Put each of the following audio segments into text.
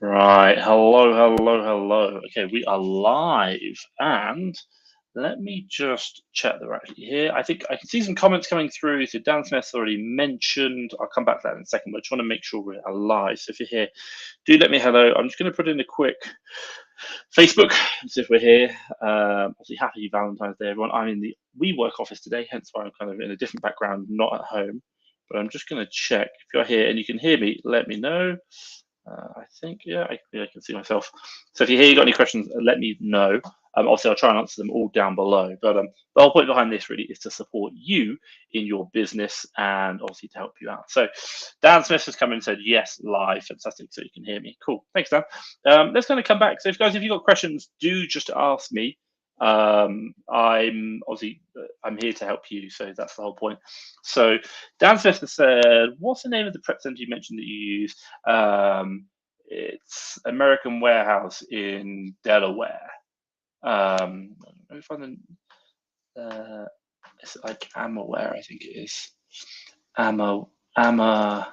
Right. Hello, hello, hello. Okay, we are live, and let me just check that we're actually here. I think I can see some comments coming through. So Dan Smith's already mentioned. I'll come back to that in a second, but I just want to make sure we're alive. So if you're here, do let me hello. I'm just going to put in a quick Facebook as if we're here. Obviously, happy Valentine's Day, everyone. I'm in the WeWork office today, hence why I'm kind of in a different background, not at home. But I'm just going to check. If you're here and you can hear me, let me know. I think, yeah, I can see myself. So if you hear you got any questions, let me know. Obviously, I'll try and answer them all down below. But the whole point behind this really is to support you in your business and obviously to help you out. So Dan Smith has come in and said, yes, live. Fantastic. So you can hear me. Cool. Thanks, Dan. Let's kind of come back. So if guys, if you've got questions, do just ask me. I'm obviously I'm here to help you. So that's the whole point. So Dan Smith has said, what's the name of the prep center you mentioned that you use? It's American Warehouse in Delaware. Let me find it's like Amaware, I think it is. Amaware,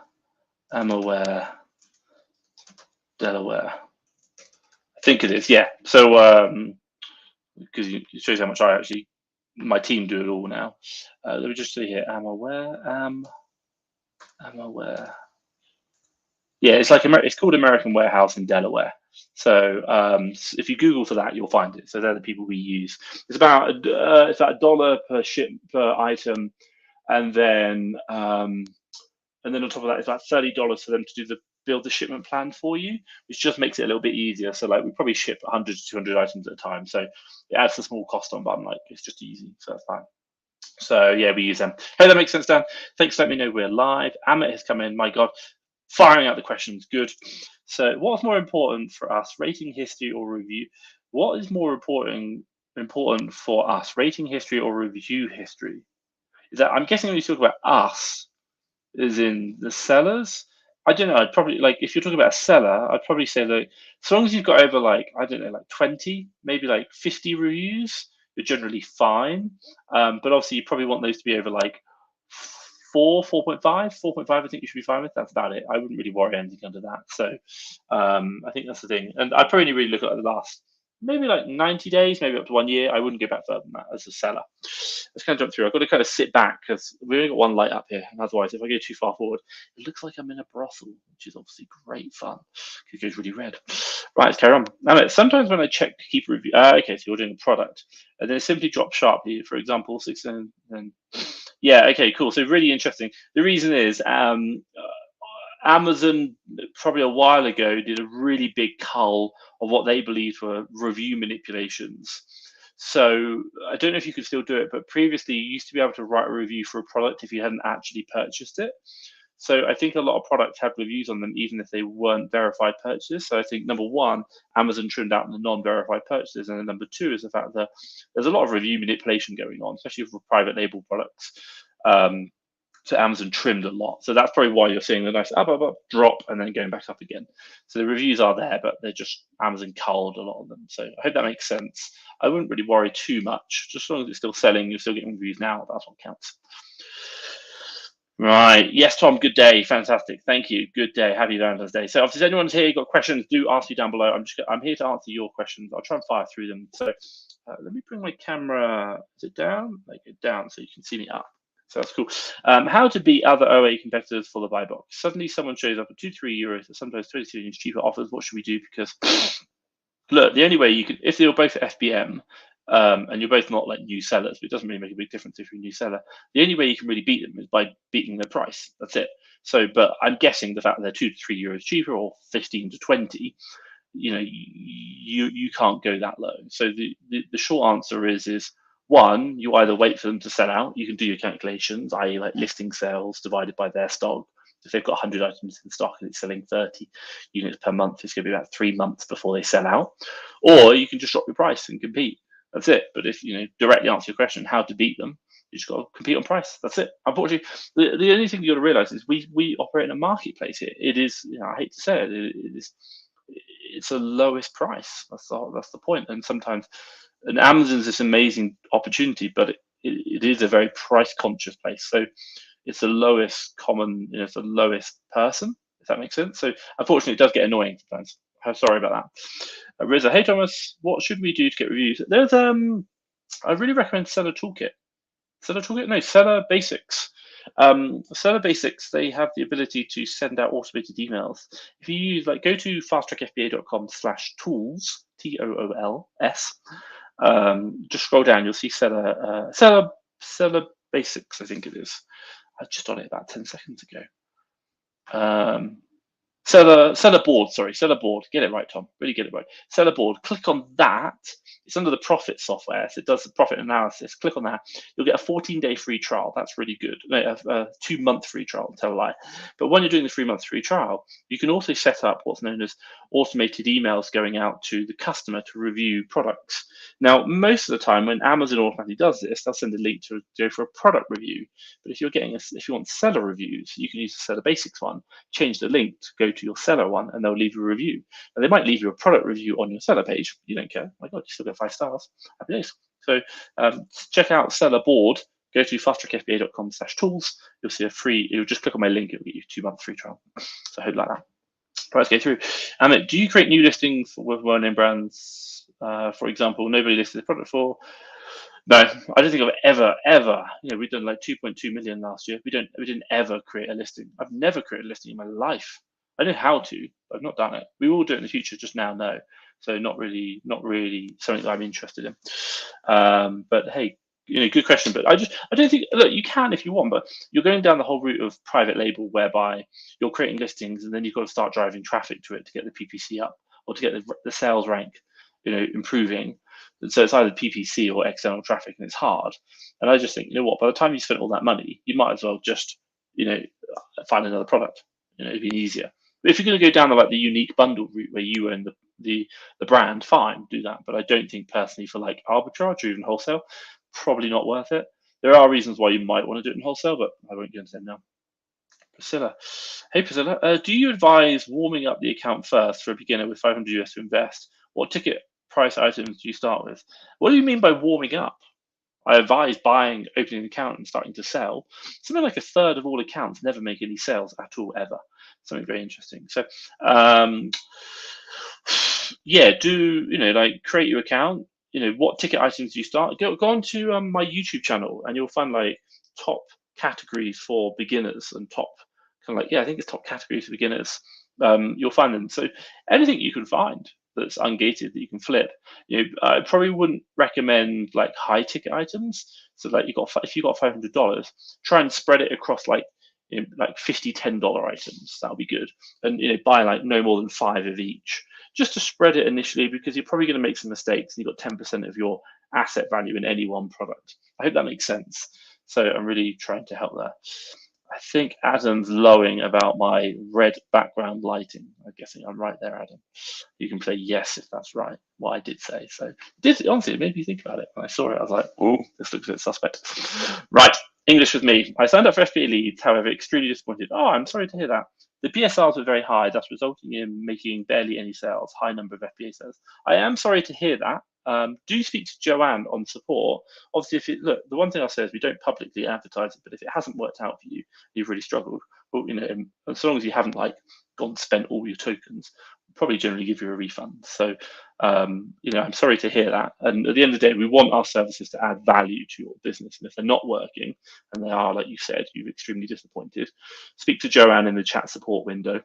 Delaware. I think it is, yeah. So because it shows how much my team do it all now. Let me just see here. Amaware. Yeah, it's called American Warehouse in Delaware. So if you Google for that, you'll find it. So they're the people we use. It's about $1 per item, and then on top of that, it's about $30 for them to build the shipment plan for you, which just makes it a little bit easier. So like we probably ship 100 to 200 items at a time, so it adds a small cost on, but I'm like it's just easy, so that's fine. So yeah, we use them. Hey, that makes sense, Dan. Thanks for letting me know we're live. Amit has come in. My God, firing out the questions. Good. So, what's more important for us, rating history or review? What is more important for us, rating history or review history? Is that I'm guessing when you talk about us, is in the sellers. I don't know. I'd probably like if you're talking about a seller, I'd probably say that as long as you've got over like I don't know, like 20, maybe like 50 reviews, you're generally fine. But obviously, you probably want those to be over like 4.5, 4.5. I think you should be fine with. That's about it. I wouldn't really worry anything under that. So I think that's the thing. And I'd probably really look at the last maybe like 90 days, maybe up to 1 year. I wouldn't go back further than that as a seller. Let's kind of jump through. I've got to kind of sit back because we only got one light up here. And otherwise, if I go too far forward, it looks like I'm in a brothel, which is obviously great fun. It goes really red. Right, let's carry on. Now, sometimes when I check to keep a review, okay, so you're doing a product, and then it simply drops sharply, for example, 6 and yeah, okay, cool. So really interesting. The reason is Amazon probably a while ago did a really big cull of what they believed were review manipulations. So I don't know if you could still do it, but previously you used to be able to write a review for a product if you hadn't actually purchased it. So I think a lot of products have reviews on them, even if they weren't verified purchases. So I think number one, Amazon trimmed out the non-verified purchases, and then number two is the fact that there's a lot of review manipulation going on, especially for private label products. So Amazon trimmed a lot. So that's probably why you're seeing the nice up, drop and then going back up again. So the reviews are there, but they're just Amazon culled a lot of them. So I hope that makes sense. I wouldn't really worry too much. Just as long as it's still selling, you're still getting reviews now. That's what counts. Right. Yes, Tom. Good day. Fantastic. Thank you. Good day. Happy Valentine's Day. So, if anyone's here, got questions, do ask me down below. I'm here to answer your questions. I'll try and fire through them. So, let me bring my camera. Is it down? Make it down so you can see me up. So that's cool. How to beat other OA competitors for the buy box? Suddenly, someone shows up at €2-3, or sometimes 22 cheaper offers. What should we do? Because look, the only way you can, if you're both at FBM, and you're both not like new sellers, but it doesn't really make a big difference if you're a new seller. The only way you can really beat them is by beating their price. That's it. So, but I'm guessing the fact that they're €2 to €3 cheaper, or 15 to 20, you can't go that low. So the short answer is one, you either wait for them to sell out. You can do your calculations, i.e., like listing sales divided by their stock. If they've got 100 items in stock and it's selling 30 units per month, it's going to be about 3 months before they sell out. Or you can just drop your price and compete. That's it. But if directly answer your question, how to beat them, you just got to compete on price. That's it. Unfortunately, the only thing you got to realize is we operate in a marketplace here. It is, I hate to say it, it's the lowest price. That's the point. And sometimes, and Amazon's this amazing opportunity, but it is a very price conscious place. So it's the lowest common, it's the lowest person. if that makes sense. So unfortunately, it does get annoying sometimes. I'm sorry about that. Riza, hey Thomas, what should we do to get reviews? There's I really recommend Seller Toolkit. Seller Toolkit? No, Seller Basics. Seller Basics, they have the ability to send out automated emails. If you use, like, go to fasttrackfba.com/tools, TOOLS. Just scroll down, you'll see Seller Basics, I think it is. I was just on it about 10 seconds ago. Seller board, sorry, seller board. Get it right, Tom. Really get it right. Seller board. Click on that. It's under the profit software, so it does the profit analysis. Click on that. You'll get a 14-day free trial. That's really good. No, a 2-month free trial. Tell a lie. But when you're doing the 3-month free trial, you can also set up what's known as automated emails going out to the customer to review products. Now, most of the time, when Amazon automatically does this, they'll send a link to go for a product review. But if you want seller reviews, you can use the Seller Basics one. Change the link to go to your seller one, and they'll leave you a review. And they might leave you a product review on your seller page. You don't care. My God, you still get 5 stars. Happy days. So check out Seller Board. Go to fasttrackfba.com/tools. You'll see a free. You'll just click on my link. It'll get you 2-month free trial. So I hope like that. Right, let's go through. Do you create new listings with well-known brands? For example, nobody listed the product for. No, I don't think I've ever. We've done like 2.2 million last year. We didn't ever create a listing. I've never created a listing in my life. I know how to, but I've not done it. We will do it in the future. Just now, no. So not really something that I'm interested in. But hey, good question. But I don't think. Look, you can if you want, but you're going down the whole route of private label, whereby you're creating listings and then you've got to start driving traffic to it to get the PPC up or to get the sales rank, improving. So it's either PPC or external traffic, and it's hard. And I just think, what? By the time you spent all that money, you might as well just, find another product. It'd be easier. But if you're going to go down the unique bundle route where you own the brand, fine, do that. But I don't think personally for like arbitrage or even wholesale, probably not worth it. There are reasons why you might want to do it in wholesale, but I won't get into them now. Priscilla, hey Priscilla, do you advise warming up the account first for a beginner with 500 US to invest? What ticket price items do you start with? What do you mean by warming up? I advise opening an account and starting to sell. Something like 1/3 of all accounts never make any sales at all, ever. Something very interesting. So, create your account. What ticket items do you start? Go on to my YouTube channel, and you'll find top categories for beginners and top I think it's top categories for beginners. You'll find them. So anything you can find that's ungated that you can flip. I probably wouldn't recommend high ticket items. So if you got $500, try and spread it across $50 $10 items. That'll be good. And buy no more than 5 of each, just to spread it initially, because you're probably going to make some mistakes. And you've got 10% of your asset value in any one product. I hope that makes sense. So I'm really trying to help there. I think Adam's lowing about my red background lighting. I'm guessing I'm right there, Adam. You can say yes if that's right, what I did say. So honestly, it made me think about it. When I saw it, I was like, oh, this looks a bit suspect. Right, English with me. I signed up for FBA leads, however, extremely disappointed. Oh, I'm sorry to hear that. The PSRs were very high, thus resulting in making barely any sales, high number of FBA sales. I am sorry to hear that. Do speak to Joanne on support. Obviously, the one thing I'll say is we don't publicly advertise it, but if it hasn't worked out for you, you've really struggled. Well, as long as you haven't gone and spent all your tokens, we'll probably generally give you a refund. So, I'm sorry to hear that. And at the end of the day, we want our services to add value to your business. And if they're not working, and they are, like you said, you're extremely disappointed, speak to Joanne in the chat support window.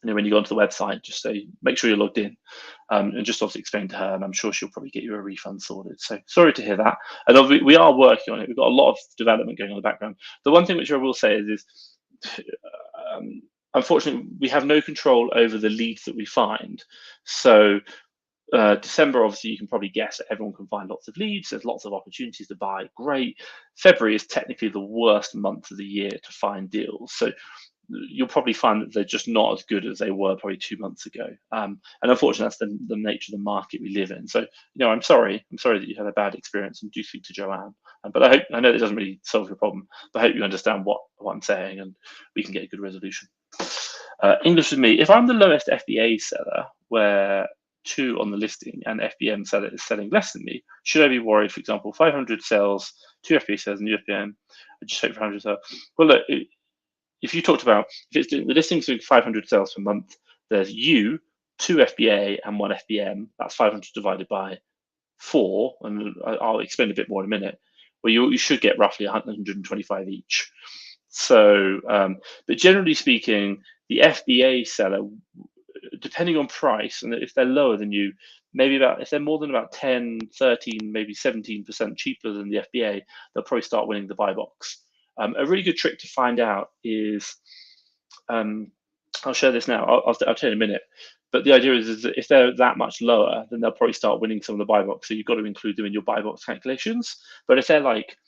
When you go onto the website, just make sure you're logged in, and just obviously explain to her, and I'm sure she'll probably get you a refund sorted. So sorry to hear that. And we are working on it. We've got a lot of development going on in the background. The one thing which I will say is unfortunately, we have no control over the leads that we find. So December, obviously, you can probably guess that everyone can find lots of leads. There's lots of opportunities to buy. Great. February is technically the worst month of the year to find deals. So you'll probably find that they're just not as good as they were probably 2 months ago. And unfortunately, that's the nature of the market we live in. So, I'm sorry that you had a bad experience, and do speak to Joanne. But I know that doesn't really solve your problem, but I hope you understand what I'm saying, and we can get a good resolution. English with me. If I'm the lowest FBA seller, where 2 on the listing and FBM seller is selling less than me, should I be worried? For example, 500 sales, 2 FBA sales, and UFBM, I just hope for 100 sales. Well, look, if you talked about if it's doing the listing's doing 500 sales per month, there's you, 2 FBA and 1 FBM. That's 500 divided by 4, and I'll explain a bit more in a minute. Well, you should get roughly 125 each. So, but generally speaking, the FBA seller, depending on price, and if they're lower than you, maybe if they're more than about 10, 13, maybe 17% cheaper than the FBA, they'll probably start winning the buy box. A really good trick to find out is, I'll share this now. I'll tell you in a minute. But the idea is that if they're that much lower, then they'll probably start winning some of the buy box. So you've got to include them in your buy box calculations. But if they're like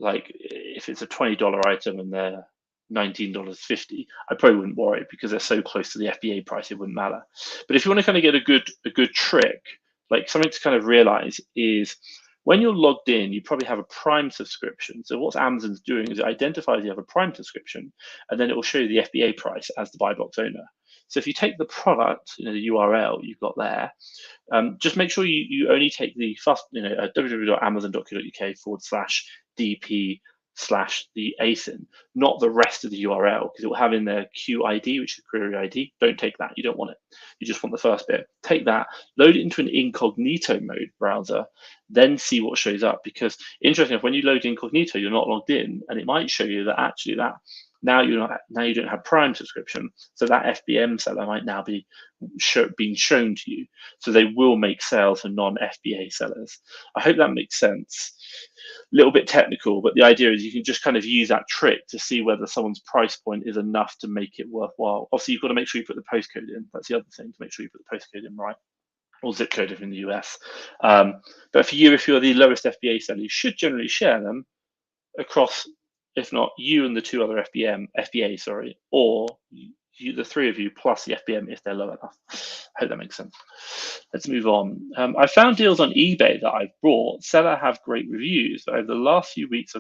if it's a $20 item and they're $19.50, I probably wouldn't worry because they're so close to the FBA price, it wouldn't matter. But if you want to kind of get a good trick, like something to kind of realize is when you're logged in, you probably have a Prime subscription. So what Amazon's doing is it identifies you have a Prime subscription, and then it will show you the FBA price as the buy box owner. So if you take the product, the URL you've got there, just make sure you only take the first, www.amazon.co.uk/DP/the ASIN, not the rest of the URL, because it will have in there QID, which is query ID. Don't take that. You don't want it. You just want the first bit. Take that, load it into an incognito mode browser, then see what shows up. Because interesting enough, when you load incognito, you're not logged in, and it might show you that actually now you don't have Prime subscription, so that FBM seller might now be being shown to you. So they will make sales for non-FBA sellers. I hope that makes sense. A little bit technical, but the idea is you can just kind of use that trick to see whether someone's price point is enough to make it worthwhile. Obviously, you've got to make sure you put the postcode in. That's the other thing, to make sure you put the postcode in right, or zip code if in the US. But for you, if you're the lowest FBA seller, you should generally share them across, if not you and the 2 other FBA, or the 3 of you plus the FBM if they're low enough. I hope that makes sense. Let's move on. I found deals on eBay that I've bought. Seller have great reviews. But over the last few weeks,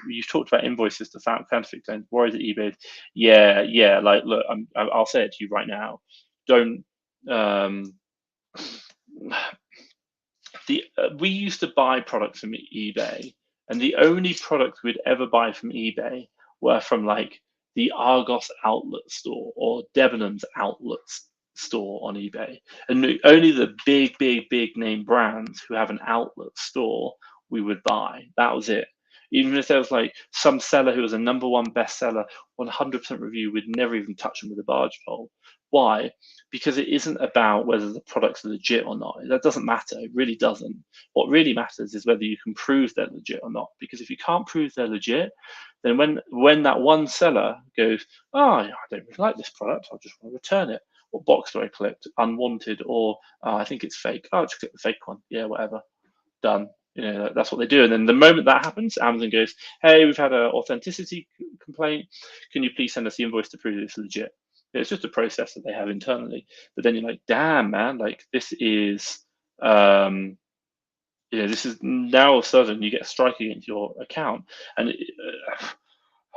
you've talked about invoices to counterfeit claims. Worried that eBay? Yeah. Like, look, I'll say it to you right now. Don't. We used to buy products from eBay, and the only products we'd ever buy from eBay were from like the Argos outlet store or Debenhams outlet store on eBay. And only the big name brands who have an outlet store we would buy. That was it. Even if there was like some seller who was a #1 bestseller, 100% review, we'd never even touch them with a barge pole. Why? Because it isn't about whether the product's legit or not. That doesn't matter. It really doesn't. What really matters is whether you can prove they're legit or not. Because if you can't prove they're legit, then when that one seller goes, oh, I don't really like this product, I just want to return it. What box do I collect? Unwanted, or I think it's fake. Oh, just click the fake one. Yeah, whatever. Done. That's what they do. And then the moment that happens, Amazon goes, hey, we've had an authenticity complaint. Can you please send us the invoice to prove it's legit? It's just a process that they have internally. But then you're like, damn, man, like this is, this is now all of a sudden you get a strike against your account. And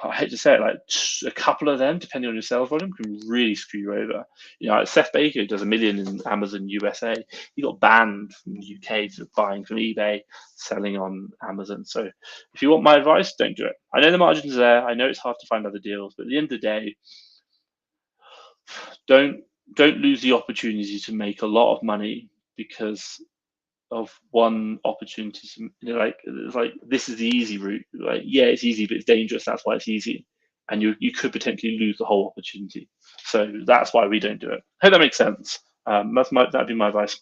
I hate to say it, like a couple of them, depending on your sales volume, can really screw you over. Seth Baker does $1 million in Amazon USA. He got banned from the UK for buying from eBay, selling on Amazon. So if you want my advice, don't do it. I know the margins are there. I know it's hard to find other deals, but at the end of the day, don't lose the opportunity to make a lot of money because of one opportunity. It's like this is the easy route. Like, yeah, it's easy, but it's dangerous. That's why it's easy, and you could potentially lose the whole opportunity. So that's why we don't do it. I hope that makes sense. That'd be my advice.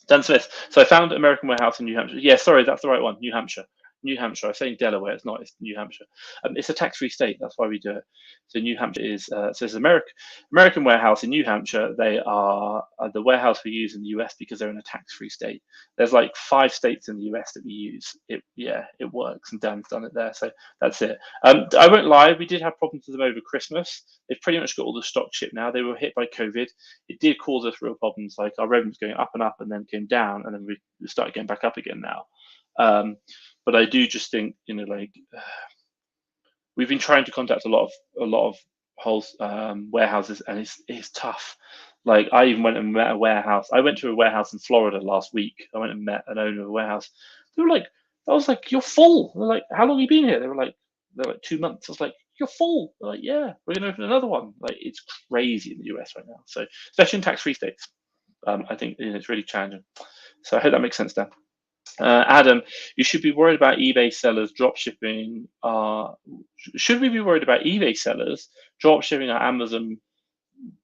Dan Smith. So I found American Warehouse in New Hampshire. Yeah, sorry, that's the right one. New Hampshire. I was saying Delaware. It's not. It's New Hampshire. It's a tax-free state. That's why we do it. So New Hampshire is. So it's American Warehouse in New Hampshire. They are the warehouse we use in the US because they're in a tax-free state. There's like 5 states in the US that we use. It works, and Dan's done it there. So that's it. I won't lie. We did have problems with them over Christmas. They've pretty much got all the stock shipped now. They were hit by COVID. It did cause us real problems. Like our revenue's going up and up, and then came down, and then we started getting back up again now. But I do just think, we've been trying to contact a lot of warehouses, and it's tough. Like I even went and met a warehouse. I went to a warehouse in Florida last week. I went and met an owner of a warehouse. They were like, I was like, you're full. They're like, how long have you been here? They were like 2 months. I was like, you're full. They're like, yeah, we're going to open another one. Like, it's crazy in the US right now. So, especially in tax-free states, I think it's really challenging. So I hope that makes sense, Dan. Adam, you should be worried about eBay sellers drop shipping. Should we be worried about eBay sellers drop shipping our Amazon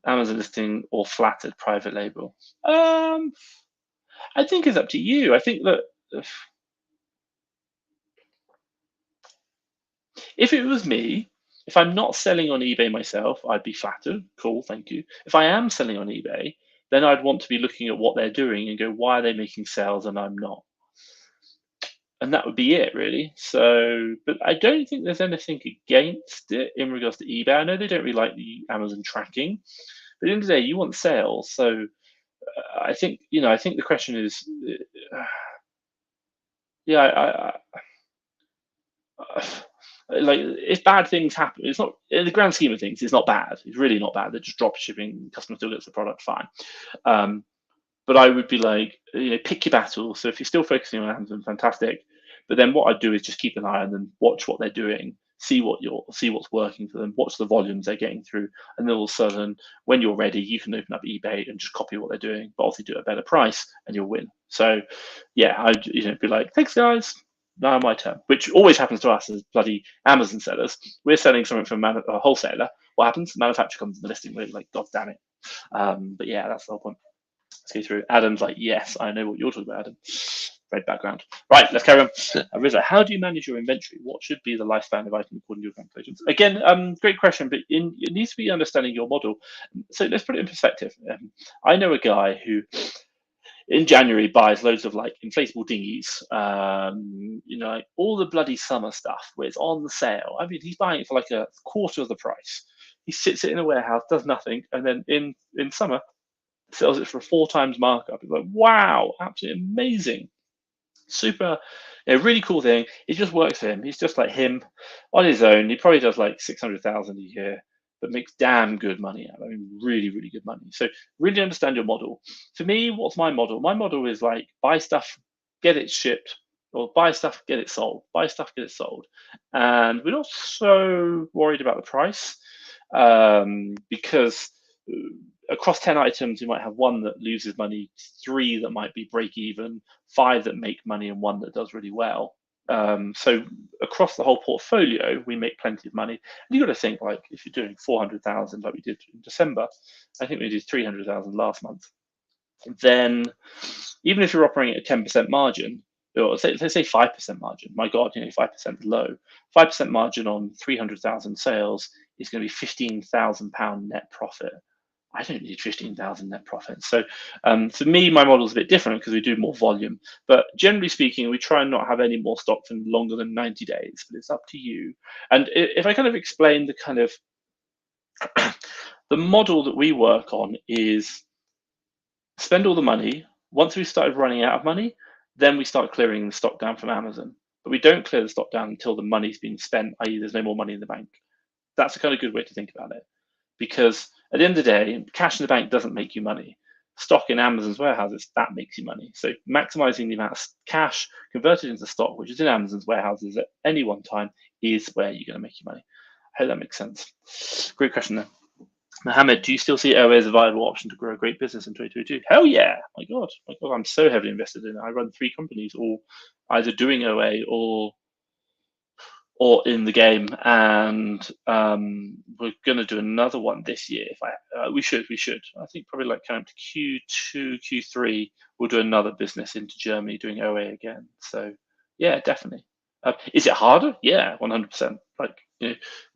listing or flattered private label? I think it's up to you. I think that if it was me, if I'm not selling on eBay myself, I'd be flattered. Cool, thank you. If I am selling on eBay, then I'd want to be looking at what they're doing and go, why are they making sales and I'm not? And that would be it, really. So, but I don't think there's anything against it in regards to eBay. I know they don't really like the Amazon tracking, but at the end of the day, you want sales. So, I think I think the question is, yeah, like if bad things happen, it's not in the grand scheme of things. It's not bad. It's really not bad. They're just drop shipping. Customer still gets the product fine. But I would be like, pick your battles. So if you're still focusing on Amazon, fantastic. But then what I'd do is just keep an eye on them, watch what they're doing, see what's working for them, watch the volumes they're getting through, and then all of a sudden, when you're ready, you can open up eBay and just copy what they're doing, but obviously do it at a better price, and you'll win. So, yeah, I'd be like, thanks guys, now my turn. Which always happens to us as bloody Amazon sellers. We're selling something from a wholesaler. What happens? The manufacturer comes in the listing. We're like, God damn it. But yeah, that's the whole point. Let's go through. Adam's like, yes, I know what you're talking about, Adam. Red background. Right, let's carry on. Riza, how do you manage your inventory? What should be the lifespan of item according to your calculations? Again, great question, but it needs to be understanding your model. So let's put it in perspective. I know a guy who in January buys loads of like inflatable dinghies, like all the bloody summer stuff where it's on sale. I mean, he's buying it for like a quarter of the price. He sits it in a warehouse, does nothing, and then in summer sells it for 4 times markup. It's like, wow, absolutely amazing. Super, really cool thing. It just works for him. He's just like him on his own. He probably does like 600,000 a year, but makes damn good money out. I mean, really, really good money. So really understand your model. For me, what's my model? My model is like buy stuff, get it shipped, or buy stuff, get it sold. Buy stuff, get it sold. And we're not so worried about the price because across 10 items, you might have 1 that loses money, 3 that might be break even, 5 that make money, and 1 that does really well. So across the whole portfolio, we make plenty of money. And you've got to think, like, if you're doing 400,000 like we did in December, I think we did 300,000 last month. Then even if you're operating at a 10% margin, or say 5% margin, my God, 5% is low. 5% margin on 300,000 sales is going to be £15,000 net profit. I don't need 15,000 net profit. So for me, my model is a bit different because we do more volume. But generally speaking, we try and not have any more stock for longer than 90 days, but it's up to you. And if I kind of explain the kind of the model that we work on is spend all the money. Once we started running out of money, then we start clearing the stock down from Amazon. But we don't clear the stock down until the money's been spent, i.e. there's no more money in the bank. That's a kind of good way to think about it. Because at the end of the day, cash in the bank doesn't make you money. Stock in Amazon's warehouses, that makes you money. So maximizing the amount of cash converted into stock, which is in Amazon's warehouses at any one time, is where you're going to make your money. I hope that makes sense. Great question there. Mohammed, do you still see OA as a viable option to grow a great business in 2022? Hell yeah. My God, I'm so heavily invested in it. I run 3 companies, all either doing OA or in the game, and we're going to do another one this year. We should. I think probably like kind of Q2, Q3, we'll do another business into Germany doing OA again. So yeah, definitely. Is it harder? Yeah, 100%. Like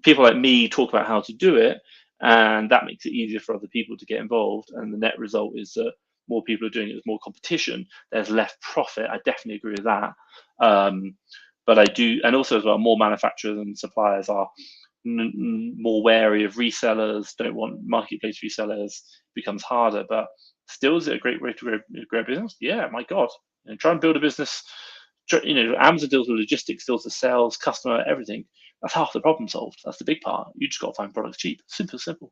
people like me talk about how to do it, and that makes it easier for other people to get involved. And the net result is that more people are doing it. There's more competition. There's less profit. I definitely agree with that. But I do, and also as well, more manufacturers and suppliers are more wary of resellers, don't want marketplace resellers, becomes harder, but still is it a great way to grow a business? Yeah, my God. Try and build a business, Amazon deals with logistics, deals with sales, customer, everything. That's half the problem solved. That's the big part. You just got to find products cheap. Simple.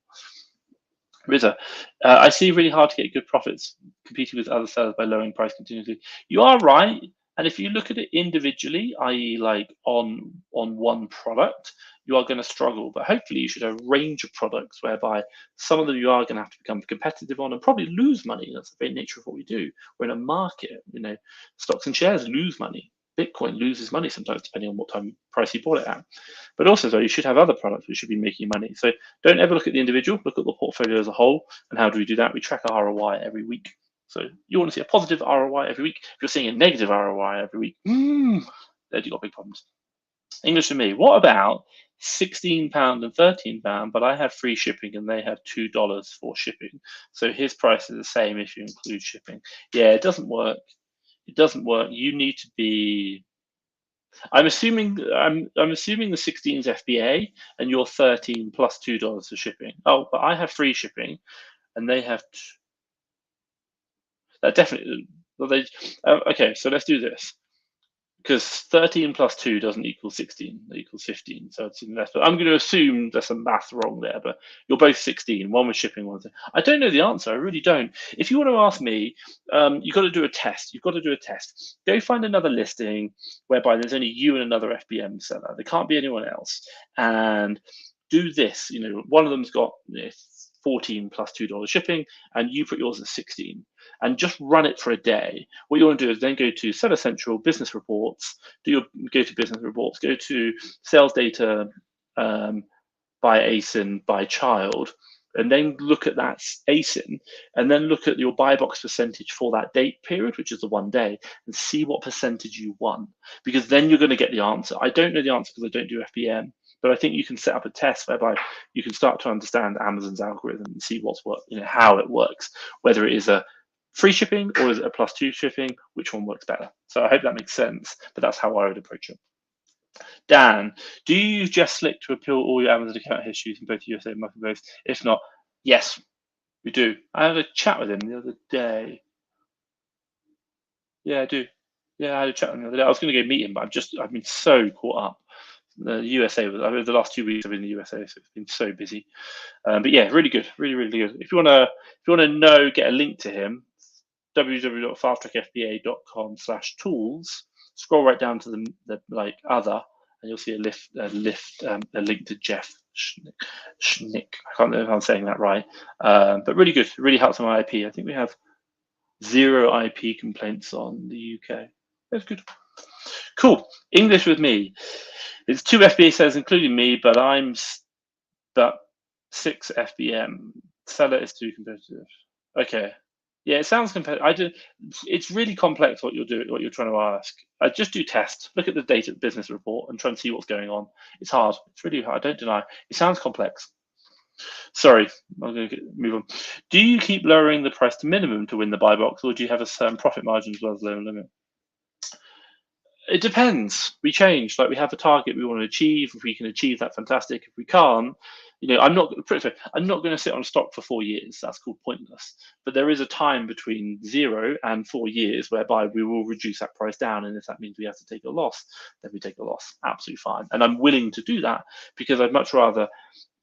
Riza, I see really hard to get good profits competing with other sellers by lowering price continuously. You are right. And if you look at it individually, i.e., like on one product, you are going to struggle. But hopefully, you should have a range of products whereby some of them you are going to have to become competitive on and probably lose money. That's the very nature of what we do. We're in a market. Stocks and shares lose money. Bitcoin loses money sometimes, depending on what price you bought it at. But also, though, you should have other products which should be making money. So don't ever look at the individual. Look at the portfolio as a whole. And how do we do that? We track our ROI every week. So you want to see a positive ROI every week. If you're seeing a negative ROI every week, then you've got big problems. English to me. What about £16 and £13, but I have free shipping and they have $2 for shipping. So his price is the same if you include shipping. Yeah, it doesn't work. It doesn't work. You need to be. I'm assuming the 16 is FBA and you're 13 plus $2 for shipping. Oh, but I have free shipping, and they have. That definitely. Well, okay, so let's do this. Because 13 plus 2 doesn't equal 16, it equals 15. So it's less. But I'm going to assume there's some math wrong there, but you're both 16. One was shipping, one. I don't know the answer. I really don't. If you want to ask me, you've got to do a test. You've got to do a test. Go find another listing whereby there's only you and another FBM seller. There can't be anyone else. And do this. One of them's got 14 plus $2 shipping, and you put yours at 16. And just run it for a day. What you want to do is then go to Seller Central, Business Reports, go to Business Reports, go to Sales Data by ASIN, by child, and then look at that ASIN, and then look at your buy box percentage for that date period, which is the 1 day, and see what percentage you won. Because then you're going to get the answer. I don't know the answer because I don't do FBM, but I think you can set up a test whereby you can start to understand Amazon's algorithm and see how it works, whether it is a free shipping or is it a +2 shipping, which one works better. So I hope that makes sense, but that's how I would approach it. Dan, do you use Just Slick to appeal all your Amazon account histories in both USA and both? If not, yes, we do. I had a chat with him the other day. Yeah, I do. Yeah, I had a chat with him the other day. I was going to go meet him, but I've been so caught up. The USA over the last 2 weeks I've been in the USA, so it's been so busy. But yeah, really good, really, really good. If you wanna get a link to him, www.fasttrackfba.com/tools. Scroll right down to the other, and you'll see a link to Jeff Schnick. I can't know if I'm saying that right, but really good. Really helps on my IP. I think we have 0 IP complaints on the UK. That's good. Cool. English with me. It's 2 FBA sellers, including me, but I'm 6 FBM. Seller is too competitive. Okay. Yeah, it sounds competitive. It's really complex what you're trying to ask. I just do tests. Look at the data business report and try and see what's going on. It's hard. It's really hard. I don't deny. It sounds complex. Sorry, I'm going to move on. Do you keep lowering the price to minimum to win the buy box, or do you have a certain profit margin as well as lower limit? It depends. We change. We have a target we want to achieve. If we can achieve that, fantastic. If we can't, I'm not going to sit on stock for 4 years. That's called pointless. But there is a time between 0 and 4 years whereby we will reduce that price down. And if that means we have to take a loss, then we take a loss. Absolutely fine. And I'm willing to do that because I'd much rather.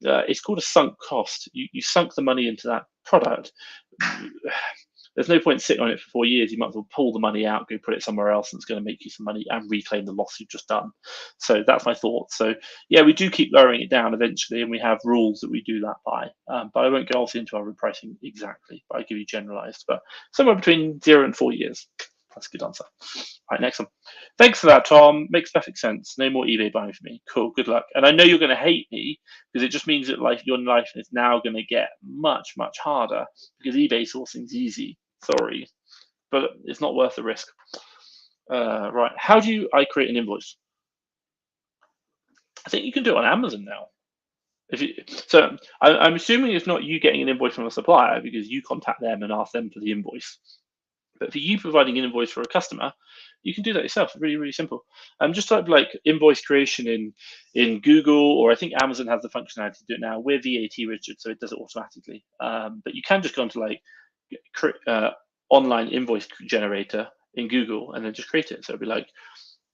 It's called a sunk cost. You sunk the money into that product. There's no point sitting on it for 4 years. You might as well pull the money out, go put it somewhere else, and it's going to make you some money and reclaim the loss you've just done. So that's my thought. So yeah, we do keep lowering it down eventually, and we have rules that we do that by. But I won't go obviously into our repricing exactly, but I give you generalized. But somewhere between 0 and 4 years. That's a good answer. All right, next one. Thanks for that, Tom. Makes perfect sense. No more eBay buying for me. Cool, good luck. And I know you're going to hate me because it just means that your life is now going to get much, much harder because eBay sourcing's easy. Sorry, but it's not worth the risk. Right, how do I create an invoice? I think you can do it on Amazon now. So I'm assuming it's not you getting an invoice from a supplier because you contact them and ask them for the invoice. But for you providing an invoice for a customer, you can do that yourself. Really, really simple. Just type invoice creation in Google, or I think Amazon has the functionality to do it now. We're VAT registered, so it does it automatically. But you can just go into online invoice generator in Google and then just create it. So it'd be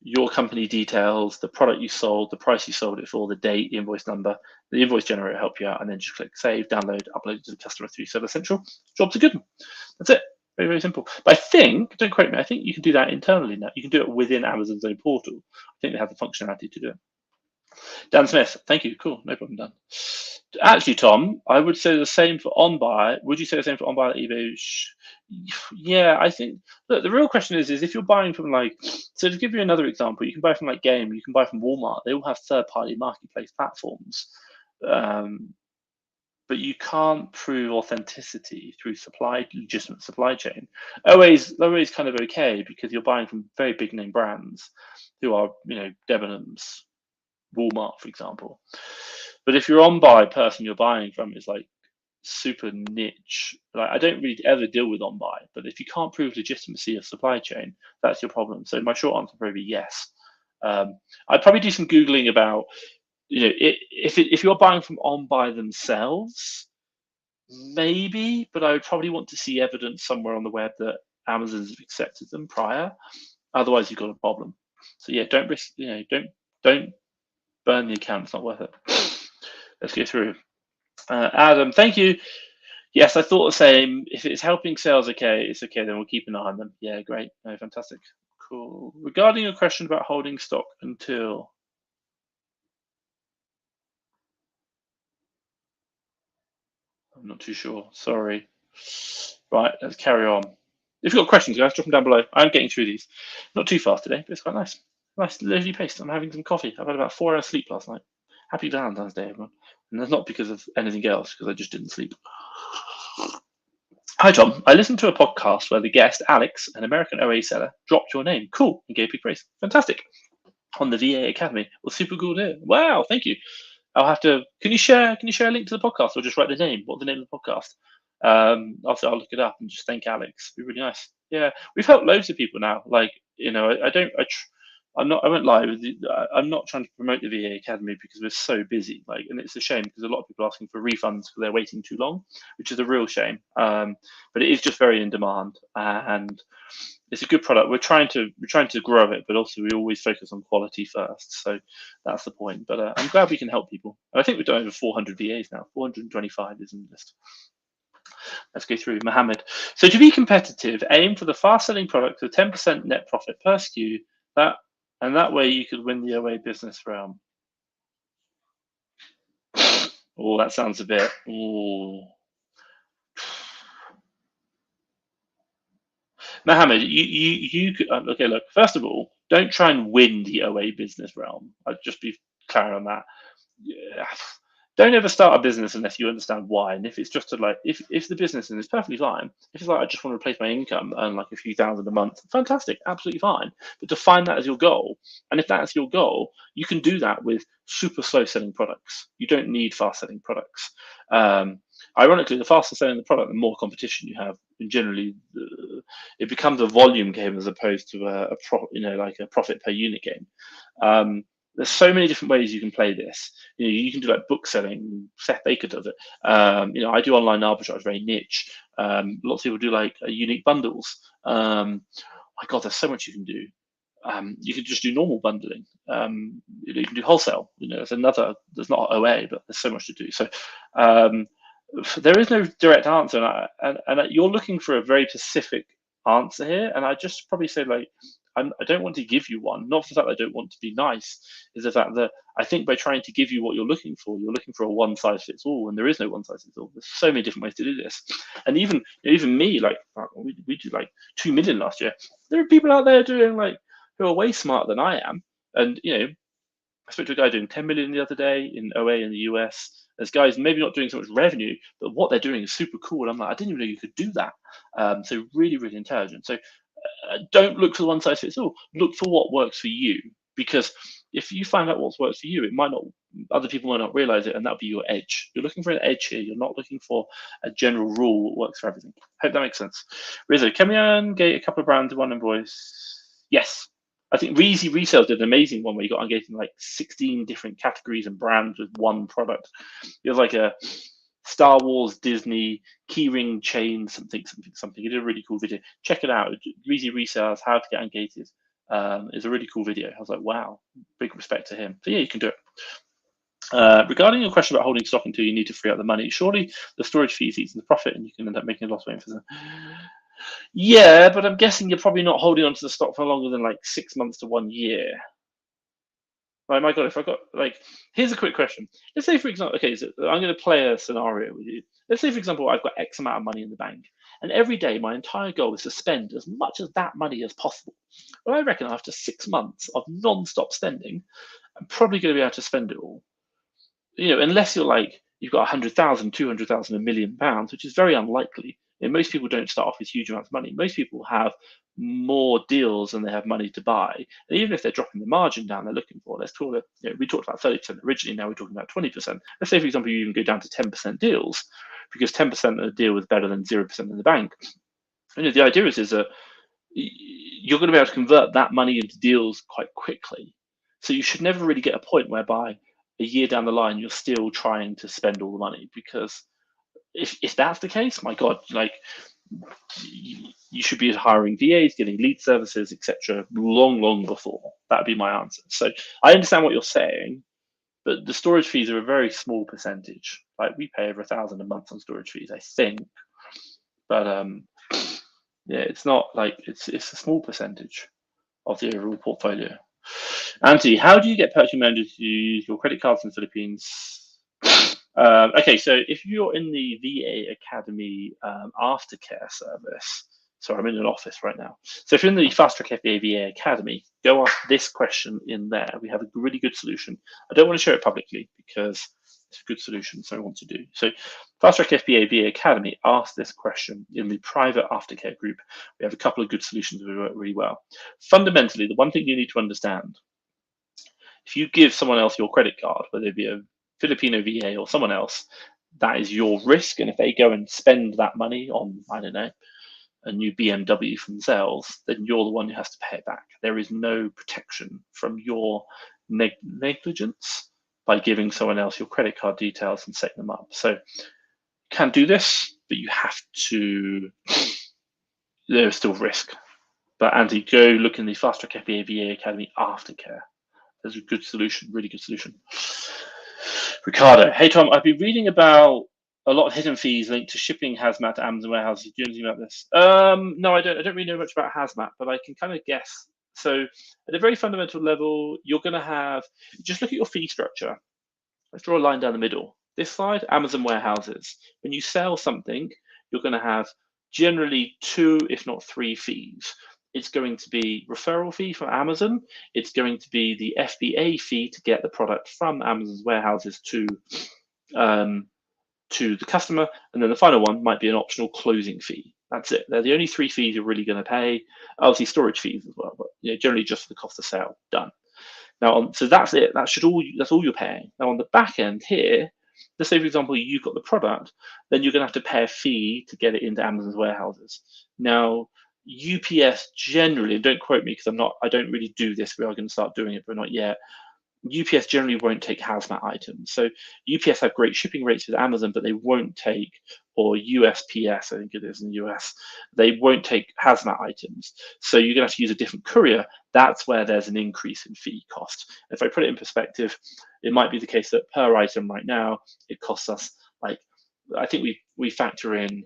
your company details, the product you sold, the price you sold it for, the date, the invoice number. The invoice generator will help you out, and then just click save, download, upload it to the customer through Seller Central. Job's a good one. That's it. Very, very simple. But I think, don't quote me, I think you can do that internally now. You can do it within Amazon's own portal. I think they have the functionality to do it. Dan Smith, thank you. Cool, no problem, Dan. Actually, Tom, I would say the same for OnBuy. Would you say the same for OnBuy at eBay? Yeah, I think. Look, the real question is if you're buying from like, so to give you another example, you can buy from like Game, you can buy from Walmart. They all have third-party marketplace platforms, but you can't prove authenticity through legitimate supply chain. OA's kind of okay because you're buying from very big name brands who are, Debenhams, Walmart, for example. But if you're OnBuy person you're buying from is like super niche, like I don't really ever deal with OnBuy, but if you can't prove legitimacy of supply chain, that's your problem. So my short answer would probably be yes. I'd probably do some Googling about, if you're buying from OnBuy themselves, maybe, but I would probably want to see evidence somewhere on the web that Amazon's accepted them prior. Otherwise, you've got a problem. So yeah, don't risk, don't burn the account. It's not worth it. Let's go through. Adam, thank you. Yes, I thought the same. If it's helping sales, okay, it's okay. Then we'll keep an eye on them. Yeah, great. No, fantastic. Cool. Regarding your question about holding stock until. I'm not too sure. Sorry. Right, let's carry on. If you've got questions, guys, drop them down below. I'm getting through these. Not too fast today, but it's quite nice. Nice, leisurely pace. I'm having some coffee. I've had about 4 hours sleep last night. Happy Valentine's Day, everyone. And that's not because of anything else, because I just didn't sleep. Hi, Tom. I listened to a podcast where the guest, Alex, an American OA seller, dropped your name. Cool. And gave big praise. Fantastic. On the VA Academy. Well, super cool to hear. Wow, thank you. I'll have to. Can you share a link to the podcast or just write the name? What's the name of the podcast? I'll look it up and just thank Alex. It'd be really nice. Yeah, we've helped loads of people now. Like, I won't lie with you. I'm not trying to promote the VA Academy because we're so busy. Like, and it's a shame because a lot of people are asking for refunds because they're waiting too long, which is a real shame. But it is just very in demand, and it's a good product. We're trying to grow it, but also we always focus on quality first. So that's the point. But I'm glad we can help people. And I think we've done over 400 VAs now. 425 is in the list. Let's go through. Mohammed. So to be competitive, aim for the fast-selling products with 10% net profit per SKU. That way you could win the OA business realm. Oh, that sounds a bit. Oh. Mohammed, you could. Okay, look. First of all, don't try and win the OA business realm. I'd just be clear on that. Yeah. Don't ever start a business unless you understand why. And if it's just to like, if the business and it's perfectly fine. If it's like I just want to replace my income and like a few thousand a month, fantastic, absolutely fine. But define that as your goal. And if that's your goal, you can do that with super slow selling products. You don't need fast selling products. Ironically, the faster selling the product, the more competition you have. And generally, it becomes a volume game as opposed to a profit per unit game. There's so many different ways you can play this. You can do like book selling. Seth Baker does it. I do online arbitrage, very niche. Lots of people do like unique bundles. My God, there's so much you can do. You can just do normal bundling. You can do wholesale. There's not OA, but there's so much to do. So there is no direct answer, and you're looking for a very specific answer here. And I just probably say like, I don't want to give you one, not for the fact that I don't want to be nice, is the fact that I think by trying to give you what you're looking for a one size fits all, and there is no one size fits all. There's so many different ways to do this. And even me, like we did like 2 million last year. There are people out there doing like who are way smarter than I am. And I spoke to a guy doing 10 million the other day in OA in the US. There's guys maybe not doing so much revenue, but what they're doing is super cool. And I'm like, I didn't even know you could do that. So really, really intelligent. So don't look for the one size fits all. Look for what works for you, because if you find out what works for you, other people might not realize it, and that'll be your edge. You're looking for an edge here. You're not looking for a general rule that works for everything. Hope that makes sense. Rizzo, can we ungate a couple of brands in one invoice? Yes. I think Reezy Resale did an amazing one where you got ungated like 16 different categories and brands with one product. It was like a Star Wars, Disney, keyring chain, something. He did a really cool video. Check it out. Reezy Resales, How to Get Ungated. Is a really cool video. I was like, wow, big respect to him. So yeah, you can do it. Regarding your question about holding stock until you need to free up the money, surely the storage fees eats the profit and you can end up making a loss waiting for them. Yeah, but I'm guessing you're probably not holding on to the stock for longer than like 6 months to 1 year. Like, my God, if I got like, here's a quick question. Let's say, for example, okay, so I'm going to play a scenario with you. Let's say, for example, I've got X amount of money in the bank, and every day my entire goal is to spend as much of that money as possible. Well, I reckon after 6 months of non-stop spending, I'm probably going to be able to spend it all. Unless you're like you've got 100,000, 200,000, £1 million, which is very unlikely. Most people don't start off with huge amounts of money. Most people have more deals than they have money to buy. And even if they're dropping the margin down they're looking for, let's talk. We talked about 30% originally. Now we're talking about 20%. Let's say, for example, you even go down to 10% deals, because 10% of the deal is better than 0% in the bank. The idea is that you're going to be able to convert that money into deals quite quickly. So you should never really get a point whereby a year down the line you're still trying to spend all the money, because if that's the case, my God, like you should be hiring VAs, getting lead services, etc. long before. That'd be my answer. So I understand what you're saying, but the storage fees are a very small percentage. Like, we pay over 1,000 a month on storage fees, I think, but yeah, it's not like it's a small percentage of the overall portfolio. Anthony, how do you get purchasing managers to use your credit cards in the Philippines? Okay, so if you're in the VA Academy Aftercare service, sorry, I'm in an office right now. So if you're in the Fast-Track FBA VA Academy, go ask this question in there. We have a really good solution. I don't want to share it publicly because it's a good solution, so I want to do. So Fast-Track FBA VA Academy, ask this question in the private Aftercare group. We have a couple of good solutions that work really well. Fundamentally, the one thing you need to understand, if you give someone else your credit card, whether it be a Filipino VA or someone else, that is your risk. And if they go and spend that money on, I don't know, a new BMW from sales, then you're the one who has to pay it back. There is no protection from your negligence by giving someone else your credit card details and setting them up. So you can do this, but you have to, there's still risk. But Andy, go look in the Fast Track FBA VA Academy Aftercare. There's a good solution, really good solution. Ricardo, hey Tom, I've been reading about a lot of hidden fees linked to shipping hazmat to Amazon warehouses. Do you know anything about this? No, I don't really know much about hazmat, but I can kind of guess. So at a very fundamental level, you're going to have, just look at your fee structure. Let's draw a line down the middle. This side, Amazon warehouses. When you sell something, you're going to have generally 2, if not 3 fees. It's going to be referral fee from Amazon. It's going to be the FBA fee to get the product from Amazon's warehouses to the customer. And then the final one might be an optional closing fee. That's it. They're the only 3 fees you're really going to pay. Obviously storage fees as well, but generally just for the cost of sale. Done. Now, so that's it. That's all you're paying. Now on the back end here, let's say for example you've got the product, then you're going to have to pay a fee to get it into Amazon's warehouses. Now, UPS generally, don't quote me because I don't really do this. We are going to start doing it, but not yet. UPS generally won't take hazmat items. So UPS have great shipping rates with Amazon, but they won't take, or USPS, I think it is in the US, they won't take hazmat items. So you're going to have to use a different courier. That's where there's an increase in fee cost. If I put it in perspective, it might be the case that per item right now, it costs us like, I think we factor in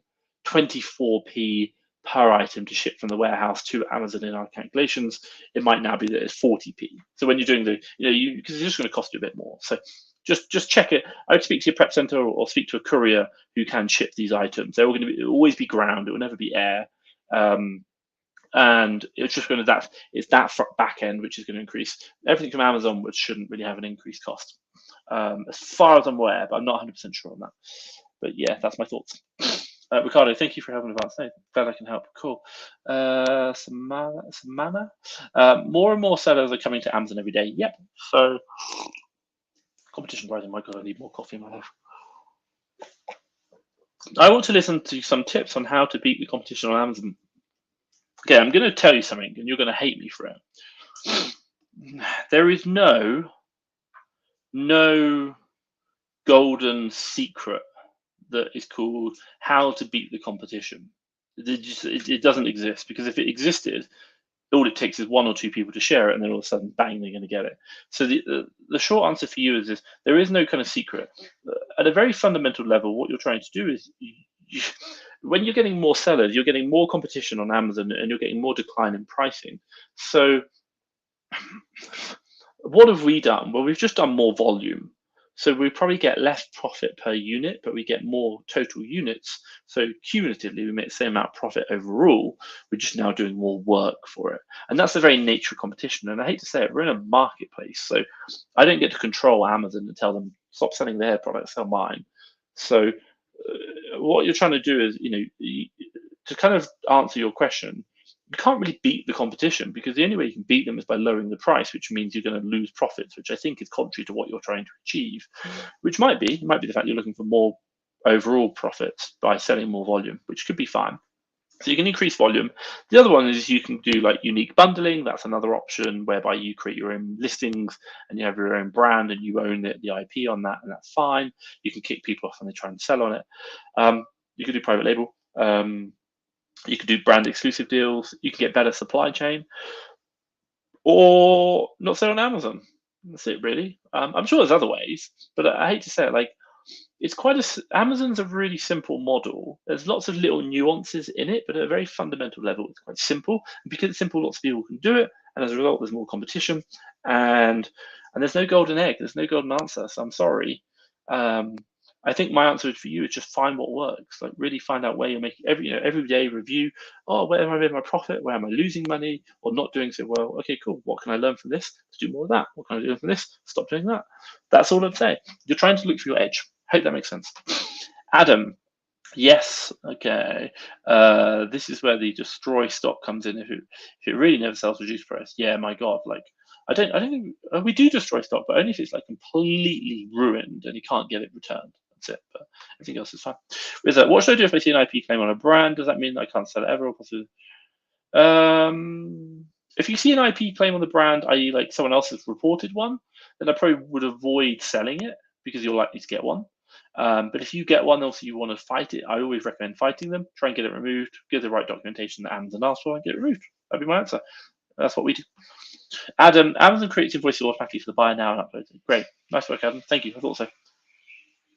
24p per item to ship from the warehouse to Amazon in our calculations. It might now be that it's 40p. So when you're doing the, because it's just going to cost you a bit more. So just check it. I would speak to your prep center or speak to a courier who can ship these items. They're all going to always be ground. It will never be air. And it's just going to it's that back end which is going to increase. Everything from Amazon, which shouldn't really have an increased cost, as far as I'm aware, but I'm not 100% sure on that. But yeah, that's my thoughts. Ricardo, thank you for having advance. Glad I can help. Cool. Samana. More and more sellers are coming to Amazon every day. Yep. So competition rising. My God, I need more coffee in my life. I want to listen to some tips on how to beat the competition on Amazon. Okay, I'm going to tell you something, and you're going to hate me for it. There is no golden secret that is called how to beat the competition. It doesn't exist, because if it existed, all it takes is 1 or 2 people to share it, and then all of a sudden, bang, they're going to get it. So the short answer for you is this: there is no kind of secret. At a very fundamental level, what you're trying to do is when you're getting more sellers, you're getting more competition on Amazon, and you're getting more decline in pricing. So what have we done? Well, we've just done more volume. So we probably get less profit per unit, but we get more total units. So cumulatively, we make the same amount of profit overall. We're just now doing more work for it. And that's the very nature of competition. And I hate to say it, we're in a marketplace. So I don't get to control Amazon and tell them, stop selling their products, sell mine. So what you're trying to do is, to kind of answer your question, you can't really beat the competition, because the only way you can beat them is by lowering the price, which means you're going to lose profits, which I think is contrary to what you're trying to achieve, which might be the fact you're looking for more overall profits by selling more volume, which could be fine. So you can increase volume. The other one is you can do like unique bundling. That's another option whereby you create your own listings and you have your own brand and you own the IP on that, and that's fine. You can kick people off when they try and sell on it. You can do private label. You can do brand exclusive deals. You can get better supply chain, or not sell on Amazon. That's it, really. I'm sure there's other ways, but I hate to say it, like, it's Amazon's a really simple model. There's lots of little nuances in it, but at a very fundamental level, it's quite simple. And because it's simple, lots of people can do it, and as a result, there's more competition. And there's no golden egg. There's no golden answer. So I'm sorry. I think my answer for you is just find what works. Like, really find out where you're making every day review. Oh, where am I making my profit? Where am I losing money or not doing so well? Okay, cool. What can I learn from this to do more of that? What can I learn from this? Stop doing that. That's all I'd say. You're trying to look for your edge. Hope that makes sense. Adam, yes, okay. This is where the destroy stock comes in. If it really never sells reduced price, yeah, my God, like I don't think we do destroy stock, but only if it's like completely ruined and you can't get it returned. That's it. But everything else is fine. With that, what should I do if I see an IP claim on a brand? Does that mean that I can't sell it ever, or possibly? If you see an IP claim on the brand, i.e., like someone else has reported one, then I probably would avoid selling it because you're likely to get one. But if you get one, also you want to fight it, I always recommend fighting them. Try and get it removed. Give the right documentation that Amazon asks for and get it removed. That'd be my answer. That's what we do. Adam, Amazon creates invoices automatically for the buyer now and uploads it. Great. Nice work, Adam. Thank you. I thought so.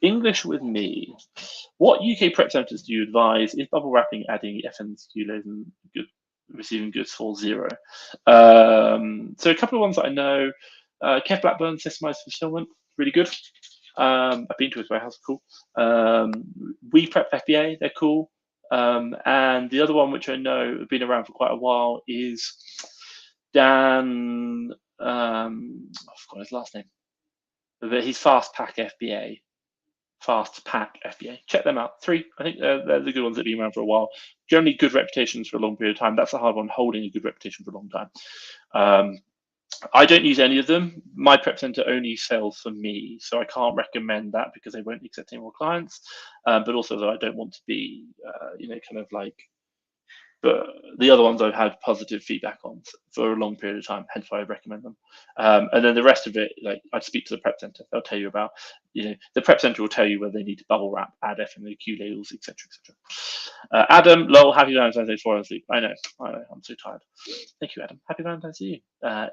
English with me. What UK prep centers do you advise? Is bubble wrapping adding FN's kilos and receiving goods for zero? So a couple of ones that I know. Kev Blackburn, systemized fulfillment, really good. I've been to his warehouse, cool. We Prep FBA, they're cool. And the other one, which I know have been around for quite a while, is Dan. I forgot his last name. But he's Fast Pack FBA. Fast Pack FBA. Check them out. 3. I think they're the good ones that have been around for a while. Generally good reputations for a long period of time. That's a hard one, holding a good reputation for a long time. I don't use any of them. My prep center only sells for me, so I can't recommend that because they won't accept any more clients. But also, though, I don't want to be, kind of like. But the other ones I've had positive feedback on for a long period of time, hence why I recommend them. And then the rest of it, like, I'd speak to the prep center. They'll tell you about, the prep center will tell you whether they need to bubble wrap, add FMQ labels, etc., etc. Adam, lol, happy Valentine's Day 4 hours sleep. I know, I'm so tired. Thank you, Adam. Happy Valentine's to you.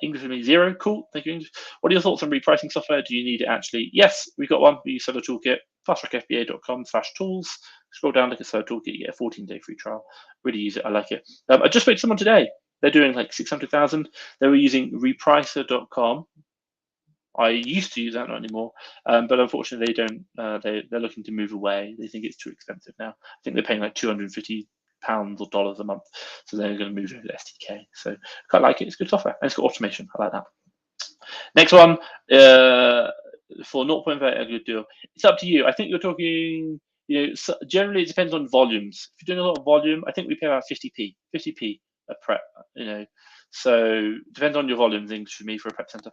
English with me 0, cool. Thank you, English. What are your thoughts on repricing software? Do you need it actually? Yes, we've got one. We use Seller Toolkit, fasttrackfba.com/tools. Scroll down, look at Seller Toolkit, you get a 14-day free trial. Really use it, I like it. I just spoke to someone today. They're doing like 600,000. They were using repricer.com. I used to use that, not anymore. But unfortunately, they don't. They're looking to move away. They think it's too expensive now. I think they're paying like £250 or dollars a month. So they're going to move over to SDK. So quite like it. It's good software. And it's got automation. I like that. Next one, for 0.5, a good deal. It's up to you. I think you're talking, generally it depends on volumes. If you're doing a lot of volume, I think we pay about 50p a prep, So depends on your volume things for me for a prep center.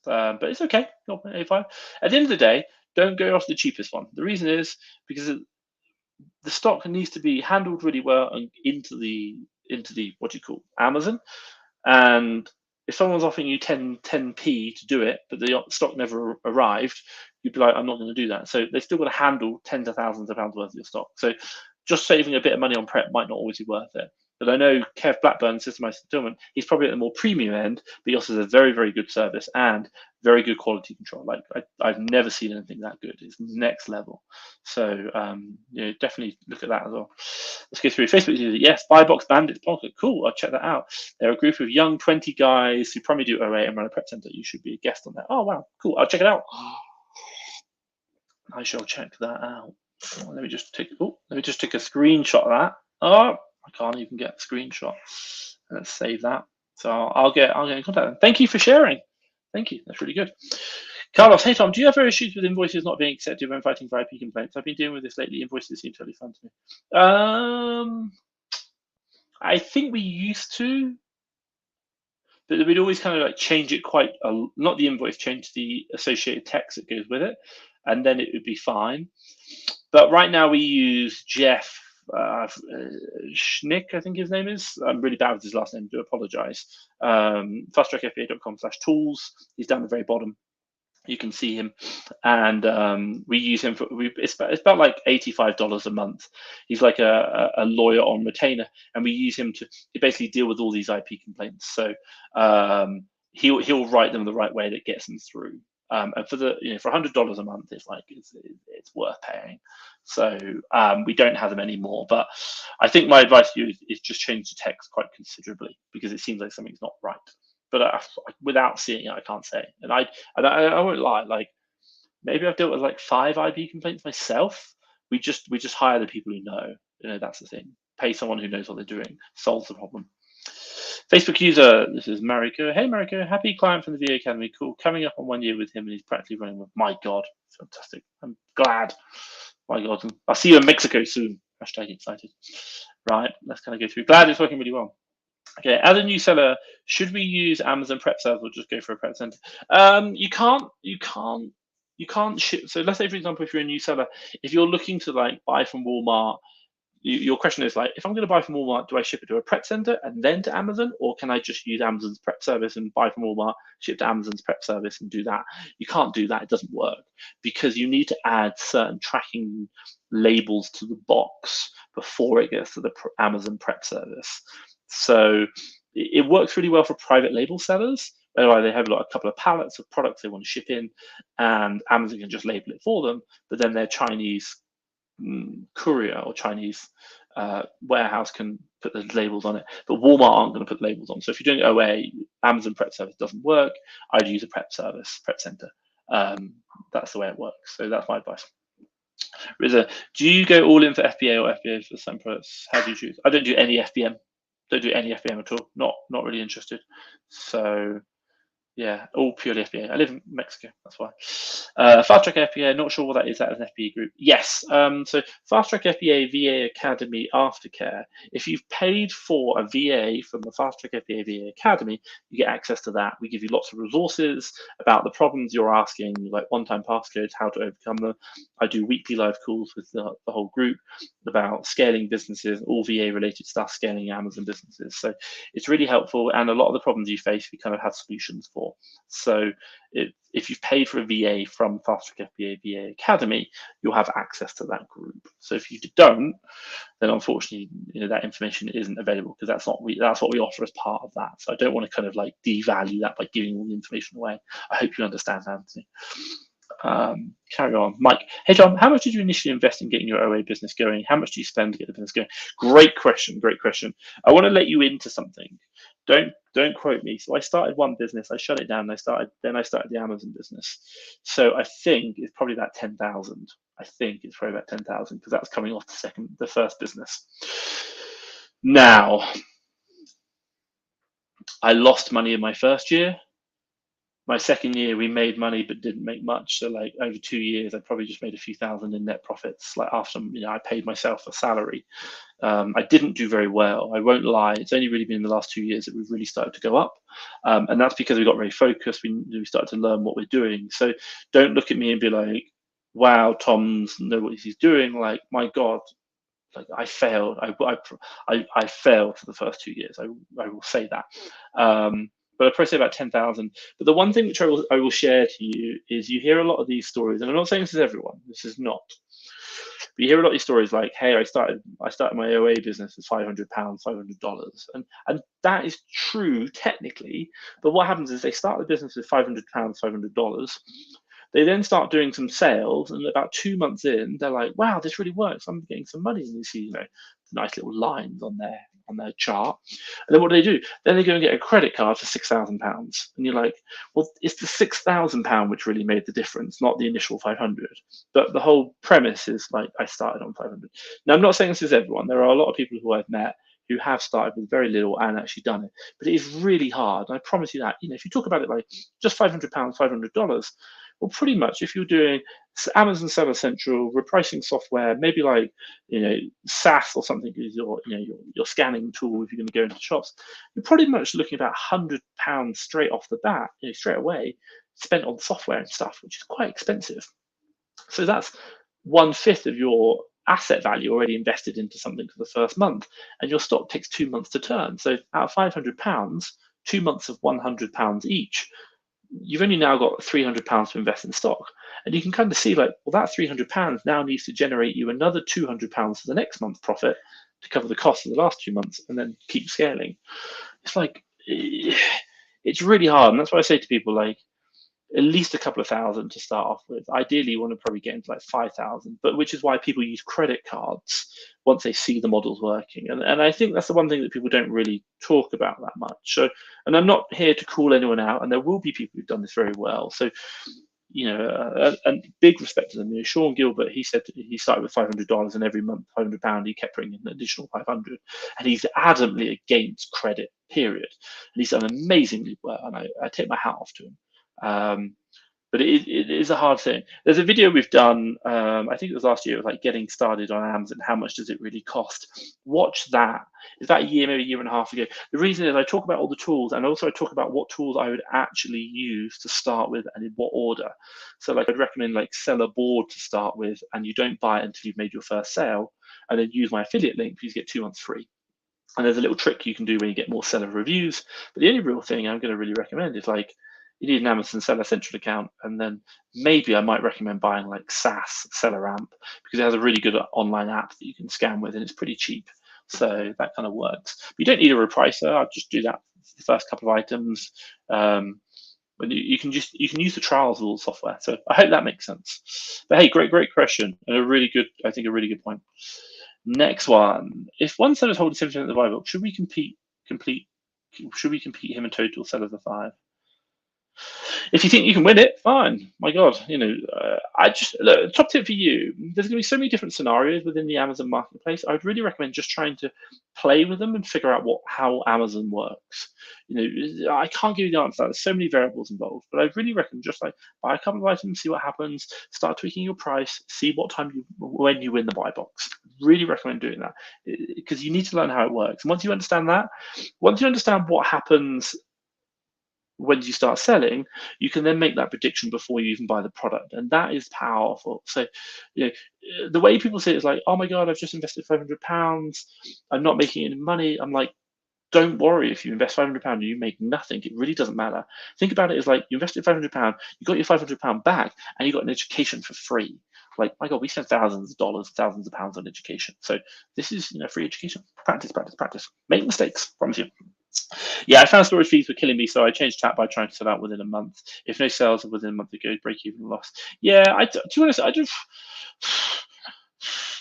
But it's okay, 0.85. At the end of the day, don't go off the cheapest one. The reason is because the stock needs to be handled really well and into the what do you call Amazon. And if someone's offering you 10p to do it, but the stock never arrived, you'd be like, I'm not going to do that. So they've still got to handle tens of thousands of pounds worth of your stock. So just saving a bit of money on prep might not always be worth it. But I know Kev Blackburn, Systemized Fulfillment, he's probably at the more premium end, but he also has a very, very good service and very good quality control. Like I've never seen anything that good. It's next level. So definitely look at that as well. Let's go through Facebook user. Yes, Buy Box Bandits Pocket. Cool, I'll check that out. They're a group of young 20 guys who probably do OA and run a prep center. You should be a guest on that. Oh wow, cool. I'll check it out. I shall check that out. Let me just take a screenshot of that. Oh, I can't even get a screenshot. Let's save that. So I'll get in contact with them. Thank you for sharing. Thank you. That's really good. Carlos, hey Tom, do you have issues with invoices not being accepted when fighting for IP complaints? I've been dealing with this lately. Invoices seem totally fun to me. I think we used to, but we'd always kind of like change it quite not the invoice, change the associated text that goes with it, and then it would be fine. But right now we use Jeff Schnick, I think his name is. I'm really bad with his last name, do apologize. fasttrackfba.com/tools. He's down the very bottom. You can see him, and we use him for. It's about like $85 a month. He's like a lawyer on retainer, and we use him to basically deal with all these IP complaints. So he'll write them the right way that gets them through. And for for $100 a month, it's like it's worth paying. So we don't have them anymore. But I think my advice to you is just change the text quite considerably, because it seems like something's not right. But without seeing it, I can't say. And I won't lie. Like maybe I've dealt with like 5 IP complaints myself. We just hire the people who know. That's the thing. Pay someone who knows what they're doing. Solves the problem. Facebook user, this is Mariko. Hey Mariko, happy client from the VA Academy. Cool. Coming up on 1 year with him, and he's practically running with. My God, fantastic. I'm glad. My God, I'll see you in Mexico soon. Hashtag excited. Right, let's kind of go through. Glad it's working really well. Okay, as a new seller, should we use Amazon Prep Sales or just go for a prep center? You can't ship. So let's say, for example, if you're a new seller, if you're looking to like buy from Walmart, your question is like, if I'm going to buy from Walmart, do I ship it to a prep center and then to Amazon, or can I just use Amazon's prep service and buy from Walmart, ship to Amazon's prep service and do that? You can't do that. It doesn't work, because you need to add certain tracking labels to the box before it gets to the Amazon prep service. So it works really well for private label sellers, whereby they have a couple of pallets of products they want to ship in, and Amazon can just label it for them. But then their Chinese courier or Chinese warehouse can put the labels on it. But Walmart aren't going to put labels on. So if you're doing OA, Amazon prep service doesn't work. I'd use a prep service, prep center. That's the way it works. So that's my advice. Riza, do you go all in for FBA or FBA for the same products? How do you choose? I don't do any FBM. Don't do any FBM at all. Not really interested. So yeah, all purely FBA. I live in Mexico, that's why. Fast Track FBA, not sure what that is. That is an FBA group. Yes. So Fast Track FBA, VA Academy, Aftercare. If you've paid for a VA from the Fast Track FBA, VA Academy, you get access to that. We give you lots of resources about the problems you're asking, like one-time passcodes, how to overcome them. I do weekly live calls with the whole group about scaling businesses, all VA-related stuff, scaling Amazon businesses. So it's really helpful, and a lot of the problems you face, we kind of have solutions for. So if you've paid for a VA from Fast Track FBA VA Academy, you'll have access to that group. So if you don't, then unfortunately, that information isn't available, because that's what we offer as part of that. So I don't want to kind of like devalue that by giving all the information away. I hope you understand, Anthony. Carry on. Mike, hey Tom, how much did you initially invest in getting your OA business going? How much do you spend to get the business going? Great question. I want to let you into something. Don't quote me. So I started one business, I shut it down, I started the Amazon business. So I think it's probably about 10,000. I think it's probably about 10,000, because that was coming off the first business. Now, I lost money in my first year. My second year, we made money but didn't make much. So like over 2 years, I probably just made a few thousand in net profits. Like after I paid myself a salary. I didn't do very well. I won't lie. It's only really been in the last 2 years that we've really started to go up, and that's because we got very focused. We started to learn what we're doing. So don't look at me and be like, "Wow, Tom's know what he's doing." Like, my God, like I failed. I failed for the first 2 years. I will say that. But I'd probably say about 10,000. But the one thing which I will share to you is, you hear a lot of these stories, and I'm not saying this is everyone. This is not. But you hear a lot of these stories like, hey, I started my OA business with £500, $500. And that is true technically, but what happens is they start the business with £500, $500. They then start doing some sales, and about 2 months in, they're like, "Wow, this really works! I'm getting some money." And you see, nice little lines on their chart. And then what do? Then they go and get a credit card for £6,000, and you're like, "Well, it's the £6,000 which really made the difference, not the initial 500." But the whole premise is like, I started on 500. Now, I'm not saying this is everyone. There are a lot of people who I've met who have started with very little and actually done it, but it is really hard. And I promise you that. If you talk about it like just £500, $500. Well, pretty much if you're doing Amazon Seller Central, repricing software, maybe like SaaS or something is your scanning tool if you're going to go into shops, you're pretty much looking at about £100 straight off the bat, straight away, spent on software and stuff, which is quite expensive. So that's 1/5 of your asset value already invested into something for the first month, and your stock takes 2 months to turn. So out of £500, 2 months of £100 each, you've only now got £300 to invest in stock. And you can kind of see like, well, that £300 now needs to generate you another £200 for the next month's profit to cover the cost of the last 2 months, and then keep scaling. It's like, it's really hard. And that's why I say to people, like, at least a couple of thousand to start off with. Ideally, you want to probably get into like 5,000, but which is why people use credit cards once they see the models working. And I think that's the one thing that people don't really talk about that much. So, and I'm not here to call anyone out, and there will be people who've done this very well. So, and big respect to them. Sean Gilbert, he said he started with $500, and every month, £500, he kept bringing an additional 500, and he's adamantly against credit, period. And he's done amazingly well, and I take my hat off to him. But it is a hard thing. There's a video we've done, I think it was last year, of like getting started on Amazon. How much does it really cost? Watch that. It's about a year, maybe a year and a half ago. The reason is I talk about all the tools, and also I talk about what tools I would actually use to start with and in what order. So like I'd recommend like Seller Board to start with, and you don't buy it until you've made your first sale, and then use my affiliate link because you get 2 months free. And there's a little trick you can do when you get more seller reviews. But the only real thing I'm going to really recommend is like, you need an Amazon Seller Central account, and then maybe I might recommend buying like SaaS Seller Amp, because it has a really good online app that you can scan with, and it's pretty cheap. So that kind of works. But you don't need a repricer. I'll just do that for the first couple of items. But you can use the trials of all the software. So I hope that makes sense. But hey, great question, and a really good point. Next one: if one seller is holding 70% of the buy box, should we compete him and total sell of the 5? If you think you can win it, fine. My God, I just look, top tip for you. There's going to be so many different scenarios within the Amazon marketplace. I would really recommend just trying to play with them and figure out how Amazon works. I can't give you the answer. There's so many variables involved, but I really recommend just like buy a couple of items, see what happens, start tweaking your price, see when you win the buy box. Really recommend doing that, because you need to learn how it works. And once you understand what happens when you start selling, you can then make that prediction before you even buy the product, and that is powerful. So, the way people say it is like, "Oh my God, I've just invested £500. I'm not making any money." I'm like, don't worry if you invest £500 and you make nothing. It really doesn't matter. Think about it as like you invested £500, you got your £500 back, and you got an education for free. Like, my God, we spend thousands of dollars, thousands of pounds on education. So this is free education. Practice. Make mistakes, promise you. Yeah, I found storage fees were killing me, so I changed tack by trying to sell out within a month. If no sales are within a month, it goes break even loss. Yeah, to be honest,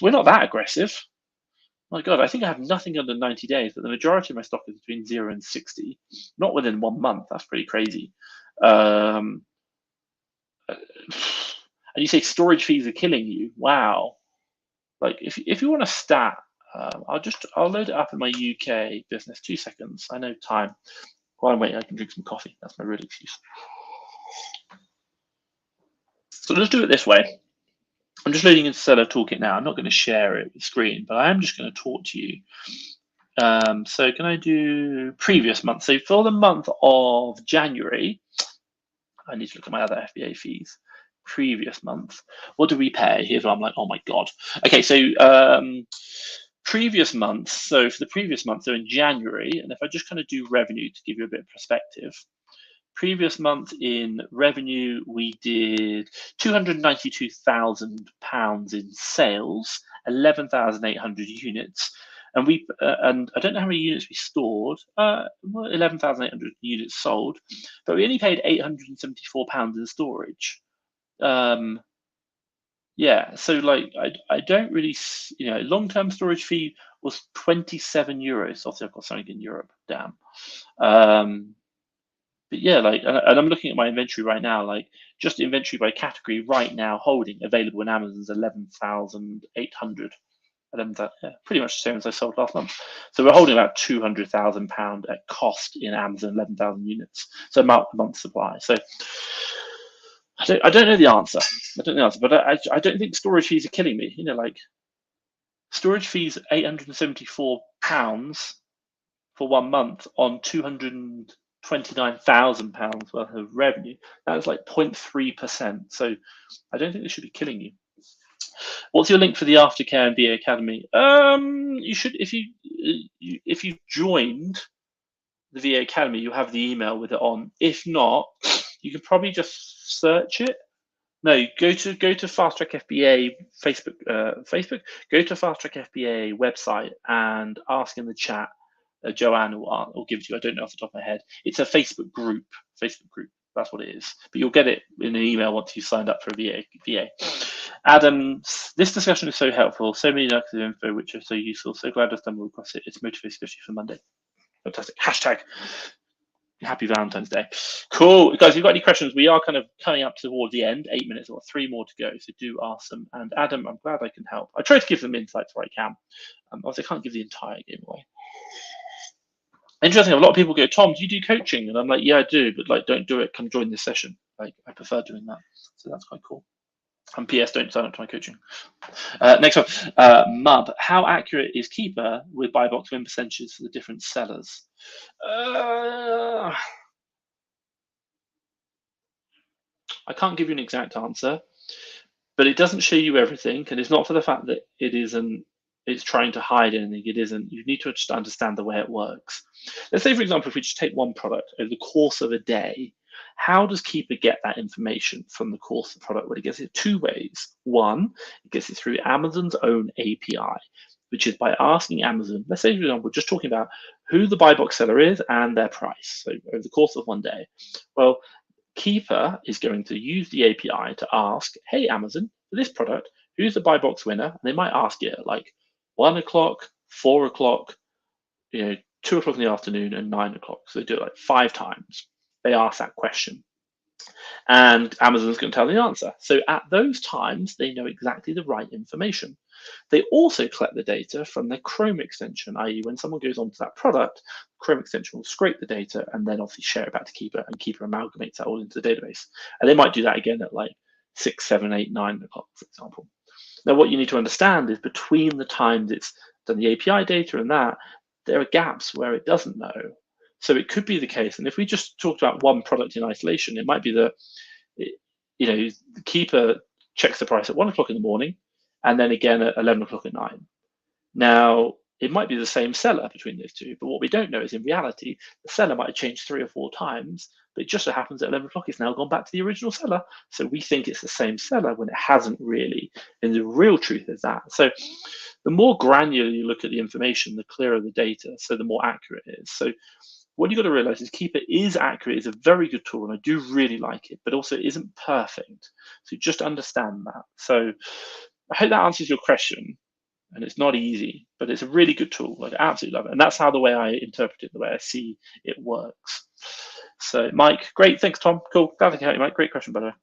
we're not that aggressive. My God, I think I have nothing under 90 days, but the majority of my stock is between 0 and 60, not within 1 month. That's pretty crazy. And you say storage fees are killing you. Wow. Like if you want a stat, I'll load it up in my UK business. 2 seconds. I know time. While I'm waiting, I can drink some coffee. That's my real excuse. So let's do it this way. I'm just loading into Seller Toolkit now. I'm not going to share it with the screen, but I am just going to talk to you. So can I do previous month? So for the month of January, I need to look at my other FBA fees. Previous month, what do we pay? Here's what I'm like, oh my God. Okay, so previous month. So for the previous month, so in January, and if I just kind of do revenue to give you a bit of perspective, previous month in revenue, we did £292,000 in sales, 11,800 units. And and I don't know how many units we stored, 11,800 units sold, but we only paid £874 in storage. Yeah, so like I don't really, long-term storage fee was €27. Obviously, I've got something in Europe. Damn. But yeah, like, and I'm looking at my inventory right now. Like, just inventory by category right now, holding available in Amazon's 11,800. 11,000, yeah, pretty much the same as I sold last month. So we're holding about £200,000 at cost in Amazon, 11,000 units. So about a month's supply. So I don't know the answer. I don't know the answer, but I don't think storage fees are killing me. Like storage fees, £874 for 1 month on £229,000 worth of revenue. That's like 0.3%. So I don't think this should be killing you. What's your link for the Aftercare and VA Academy? You should, if you joined the VA Academy, you have the email with it on. If not, you can probably just search it. No, go to Fast Track FBA Facebook. Go to Fast Track FBA website and ask in the chat. Joanne will give it to you. I don't know off the top of my head. It's a Facebook group. That's what it is. But you'll get it in an email once you signed up for a VA. Adam, this discussion is so helpful. So many nuggets of info which are so useful. So glad I've stumbled across it. It's motivating, especially for Monday. Fantastic. Hashtag Happy Valentine's Day. Cool. Guys, if you've got any questions, we are kind of coming up toward the end, 8 minutes or 3 more to go. So do ask them. And Adam, I'm glad I can help. I try to give them insights where I can. Obviously, I can't give the entire game away. Interesting. A lot of people go, Tom, do you do coaching? And I'm like, yeah, I do, but like, don't do it. Come join this session. Like, I prefer doing that. So that's quite cool. And PS, don't sign up to my coaching. Next one, Mub. How accurate is Keeper with buy box win percentages for the different sellers? I can't give you an exact answer, but it doesn't show you everything, and it's not for the fact that it's trying to hide anything. It isn't. You need to just understand the way it works. Let's say, for example, if we just take one product over the course of a day, how does Keeper get that information from the course of the product? Well, it gets it 2 ways. One, it gets it through Amazon's own API, which is by asking Amazon, let's say, for example, just talking about who the buy box seller is and their price. So over the course of one day, well, Keeper is going to use the API to ask, hey, Amazon, for this product, who's the buy box winner? And they might ask it at like 1 o'clock, 4 o'clock, 2 o'clock in the afternoon, and 9 o'clock. So they do it like 5 times. They ask that question. And Amazon's going to tell the answer. So at those times, they know exactly the right information. They also collect the data from their Chrome extension, i.e. when someone goes onto that product, Chrome extension will scrape the data and then obviously share it back to Keeper, and Keeper amalgamates that all into the database. And they might do that again at like 6, 7, 8, 9 o'clock, for example. Now, what you need to understand is between the times it's done the API data and that, there are gaps where it doesn't know. So it could be the case, and if we just talked about one product in isolation, it might be that the Keeper checks the price at 1 o'clock in the morning, and then again at 11 o'clock at night. Now, it might be the same seller between those two, but what we don't know is in reality, the seller might have changed 3 or 4 times, but it just so happens at 11 o'clock it's now gone back to the original seller. So we think it's the same seller when it hasn't really. And the real truth is that. So the more granular you look at the information, the clearer the data, so the more accurate it is. So what you've got to realize is Keeper is accurate, is a very good tool, and I do really like it, but also it isn't perfect. So just understand that. So I hope that answers your question. And it's not easy, but it's a really good tool. Like, I absolutely love it. And that's how the way I interpret it, the way I see it works. So Mike, great. Thanks, Tom. Cool. Glad to help you, Mike. Great question, by the way.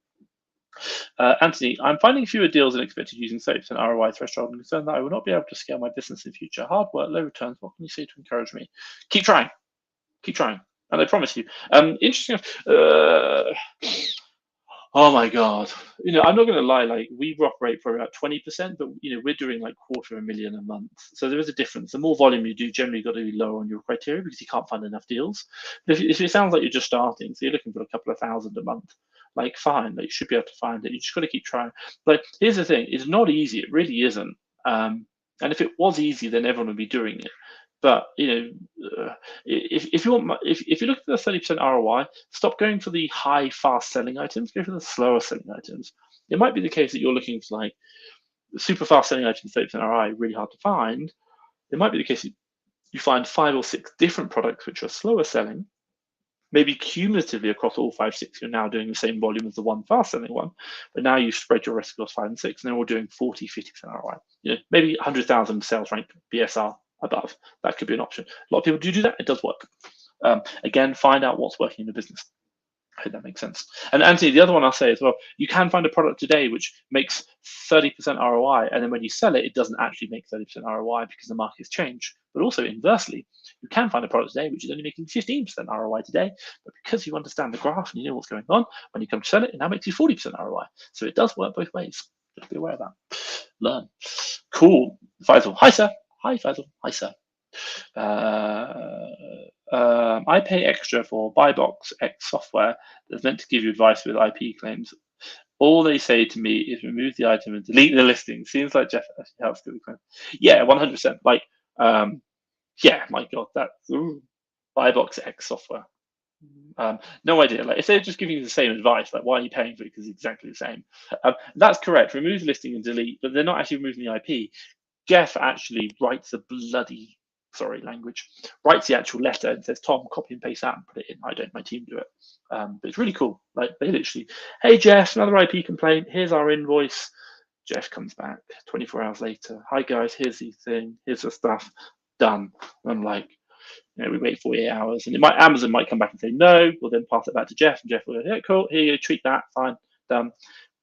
Anthony, I'm finding fewer deals than expected using soaps and ROI threshold. I'm concerned that I will not be able to scale my business in the future. Hard work, low returns. What can you say to encourage me? Keep trying. Keep trying. And I promise you. Interesting. Oh my God. I'm not going to lie, like we operate for about 20%, but we're doing like $250,000 a month. So there is a difference. The more volume you do, generally got to be lower on your criteria because you can't find enough deals. But if it sounds like you're just starting, so you're looking for a couple of thousand a month, like fine, like you should be able to find it. You just got to keep trying. But here's the thing, it's not easy. It really isn't. And if it was easy, then everyone would be doing it. But if you want, if you look at the 30% ROI, stop going for the high, fast selling items. Go for the slower selling items. It might be the case that you're looking for like super fast selling items, 30% ROI, really hard to find. It might be the case that you find 5 or 6 different products which are slower selling. Maybe cumulatively across all 5, 6, you're now doing the same volume as the one fast selling one, but now you've spread your risk across 5 and 6, and then we're doing 40, 50% ROI. Maybe 100,000 sales rank BSR above. That could be an option. A lot of people do that. It does work. Again, find out what's working in the business. I hope that makes sense. And Anthony, the other one I'll say as well, you can find a product today which makes 30% ROI, and then when you sell it, it doesn't actually make 30% ROI because the market's changed. But also inversely, you can find a product today which is only making 15% ROI today, but because you understand the graph and you know what's going on, when you come to sell it, it now makes you 40% ROI. So it does work both ways. Just be aware of that. Learn. Cool. Faisal. Hi, sir. Hi, Faisal. Hi, sir. I pay extra for Buybox X software that's meant to give you advice with IP claims. All they say to me is remove the item and delete the listing. Seems like Jeff actually helps with the claim. Yeah, 100%. Like, yeah, my God, that's Buybox X software. No idea. Like, if they're just giving you the same advice, like, why are you paying for it? Because it's exactly the same. That's correct. Remove the listing and delete, but they're not actually removing the IP. Jeff actually writes a bloody, sorry, language, writes the actual letter and says, Tom, copy and paste that and put it in. I don't, my team do it. But it's really cool. Like, they literally, hey, Jeff, another IP complaint. Here's our invoice. Jeff comes back 24 hours later. Hi, guys, here's the thing. Here's the stuff. Done. And I'm like, we wait 48 hours. And Amazon might come back and say, no. We'll then pass it back to Jeff. And Jeff will go, yeah, cool. Here you go, tweak that. Fine. Done.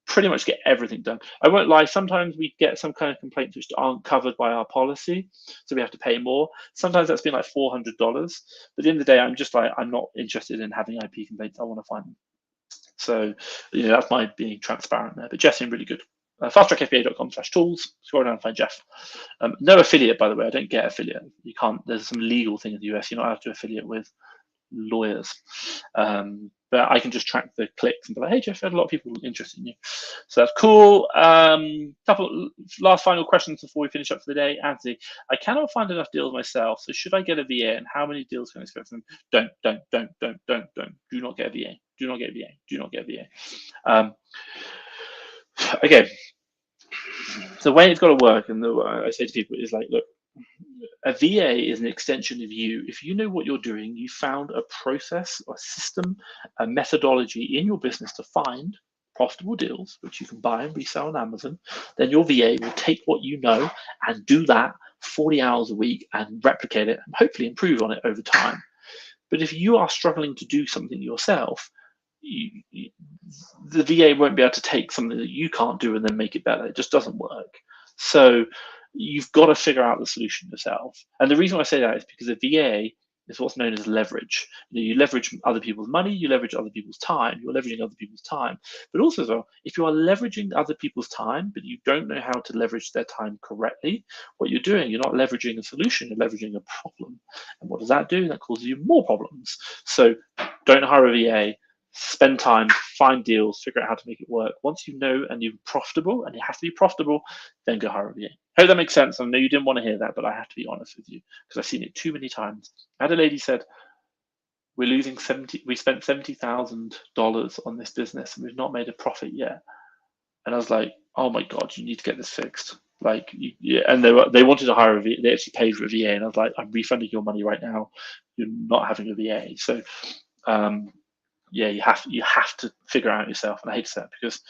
Pretty much get everything done. I won't lie, sometimes we get some kind of complaints which aren't covered by our policy, so we have to pay more. Sometimes that's been like $400, but at the end of the day, I'm just like, I'm not interested in having IP complaints. I want to find them. So that's my being transparent there. But Jeff's been really good. fasttrackfba.com/tools. Scroll down and find Jeff. No affiliate, by the way. I don't get affiliate. You can't. There's some legal thing in the US. You're not allowed to affiliate with lawyers. But I can just track the clicks and be like, hey, Jeff, I had a lot of people interested in you. So that's cool. Couple last final questions before we finish up for the day. Anthony, I cannot find enough deals myself. So should I get a VA, and how many deals can I expect from them? Don't. Do not get a VA. Do not get a VA. Do not get a VA. Okay. The way it's got to work, and the way I say to people is like, look, a VA is an extension of you. If you know what you're doing, you found a process, a system, a methodology in your business to find profitable deals, which you can buy and resell on Amazon, then your VA will take what you know and do that 40 hours a week and replicate it and hopefully improve on it over time. But if you are struggling to do something yourself, the VA won't be able to take something that you can't do and then make it better. It just doesn't work. So you've got to figure out the solution yourself. And the reason I say that is because a VA is what's known as leverage. You leverage other people's money, you leverage other people's time, you're leveraging other people's time. But also, as well, if you are leveraging other people's time, but you don't know how to leverage their time correctly, what you're doing, you're not leveraging a solution, you're leveraging a problem. And what does that do? That causes you more problems. So don't hire a VA. Spend time, find deals, figure out how to make it work. Once you know and you're profitable, and you have to be profitable, then go hire a VA. Hope that makes sense. I know you didn't want to hear that, but I have to be honest with you because I've seen it too many times. I had a lady said, we spent $70,000 on this business and we've not made a profit yet. And I was like, oh my God, you need to get this fixed. Like, and they wanted to hire a VA. They actually paid for a VA, and I was like, I'm refunding your money right now. You're not having a VA. So, yeah, you have to figure out yourself. And I hate that because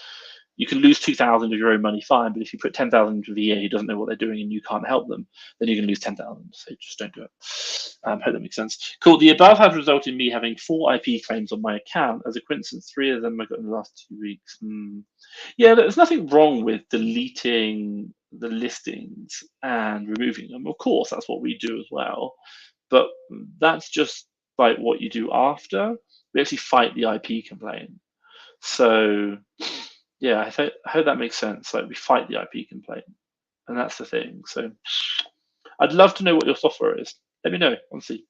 you can lose 2,000 of your own money, fine. But if you put 10,000 into a VA who doesn't know what they're doing and you can't help them, then you're going to lose 10,000. So just don't do it. Hope that makes sense. Cool. The above has resulted in me having 4 IP claims on my account. As a coincidence, 3 of them I got in the last 2 weeks. Yeah, there's nothing wrong with deleting the listings and removing them. Of course, that's what we do as well. But that's just like what you do after. We actually fight the IP complaint. So yeah, I hope that makes sense. Like, we fight the IP complaint, and that's the thing. So I'd love to know what your software is. Let me know. Honestly,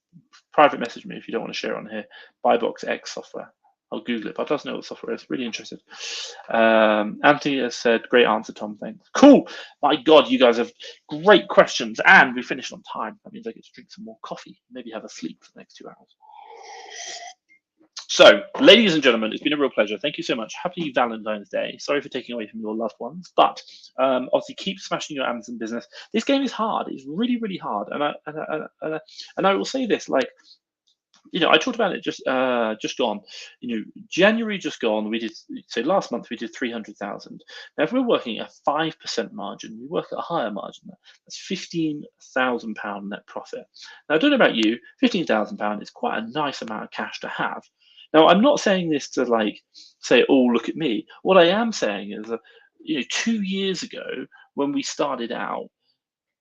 private message me if you don't want to share on here. Buybox X software. I'll Google it, but I doesn't know what software is. Really interested. Anthony has said, great answer, Tom. Thanks. Cool. My God, you guys have great questions, and we finished on time. That means I get to drink some more coffee, maybe have a sleep for the next 2 hours. So, ladies and gentlemen, it's been a real pleasure. Thank you so much. Happy Valentine's Day. Sorry for taking away from your loved ones, but obviously keep smashing your Amazon business. This game is hard. It's really, really hard. And I will say this, like, I talked about it just gone. January just gone. We did, so last month we did 300,000. Now, if we're working at 5% margin, we work at a higher margin. That's £15,000 net profit. Now, I don't know about you, £15,000 is quite a nice amount of cash to have. Now, I'm not saying this to say, oh, look at me. What I am saying is that 2 years ago when we started out,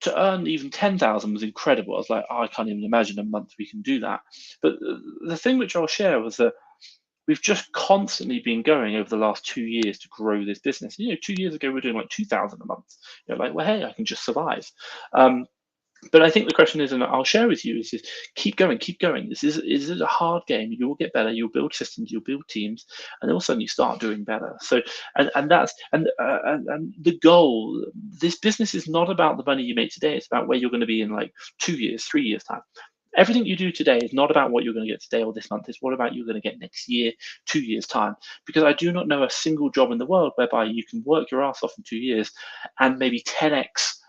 to earn even 10,000 was incredible. I was like, oh, I can't even imagine a month we can do that. But the thing which I'll share was that we've just constantly been going over the last 2 years to grow this business. 2 years ago we were doing like 2,000 a month. Well, hey, I can just survive. But I think the question is, and I'll share with you, is keep going, keep going. This is a hard game. You will get better. You'll build systems. You'll build teams, and then all of a sudden you start doing better. So, and that's and the goal. This business is not about the money you make today. It's about where you're going to be in like 2 years, 3 years time. Everything you do today is not about what you're going to get today or this month. It's what about you're going to get next year, 2 years time. Because I do not know a single job in the world whereby you can work your ass off in 2 years and maybe 10x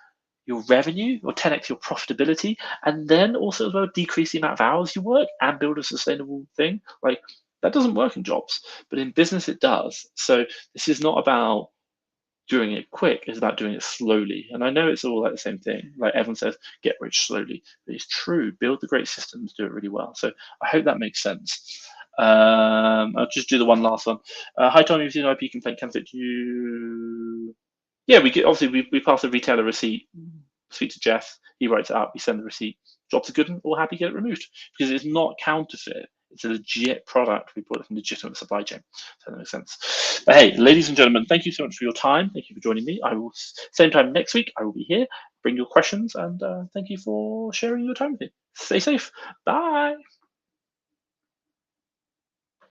your revenue or 10x your profitability, and then also as well decrease the amount of hours you work and build a sustainable thing. Like, that doesn't work in jobs, but in business it does. So this is not about doing it quick, it's about doing it slowly. And I know it's all like the same thing. Like everyone says, get rich slowly. But it's true. Build the great systems, do it really well. So I hope that makes sense. I'll just do the one last one. Hi Tom, you've seen IP complaint candidate. Yeah, we get, obviously we pass the retailer receipt, speak to Jeff, he writes it up, we send the receipt. Jobs are good and all happy, get it removed, because it's not counterfeit. It's a legit product. We bought it from a legitimate supply chain. So that makes sense. But hey, ladies and gentlemen, thank you so much for your time. Thank you for joining me. I will, same time next week, I will be here. Bring your questions, and thank you for sharing your time with me. Stay safe. Bye.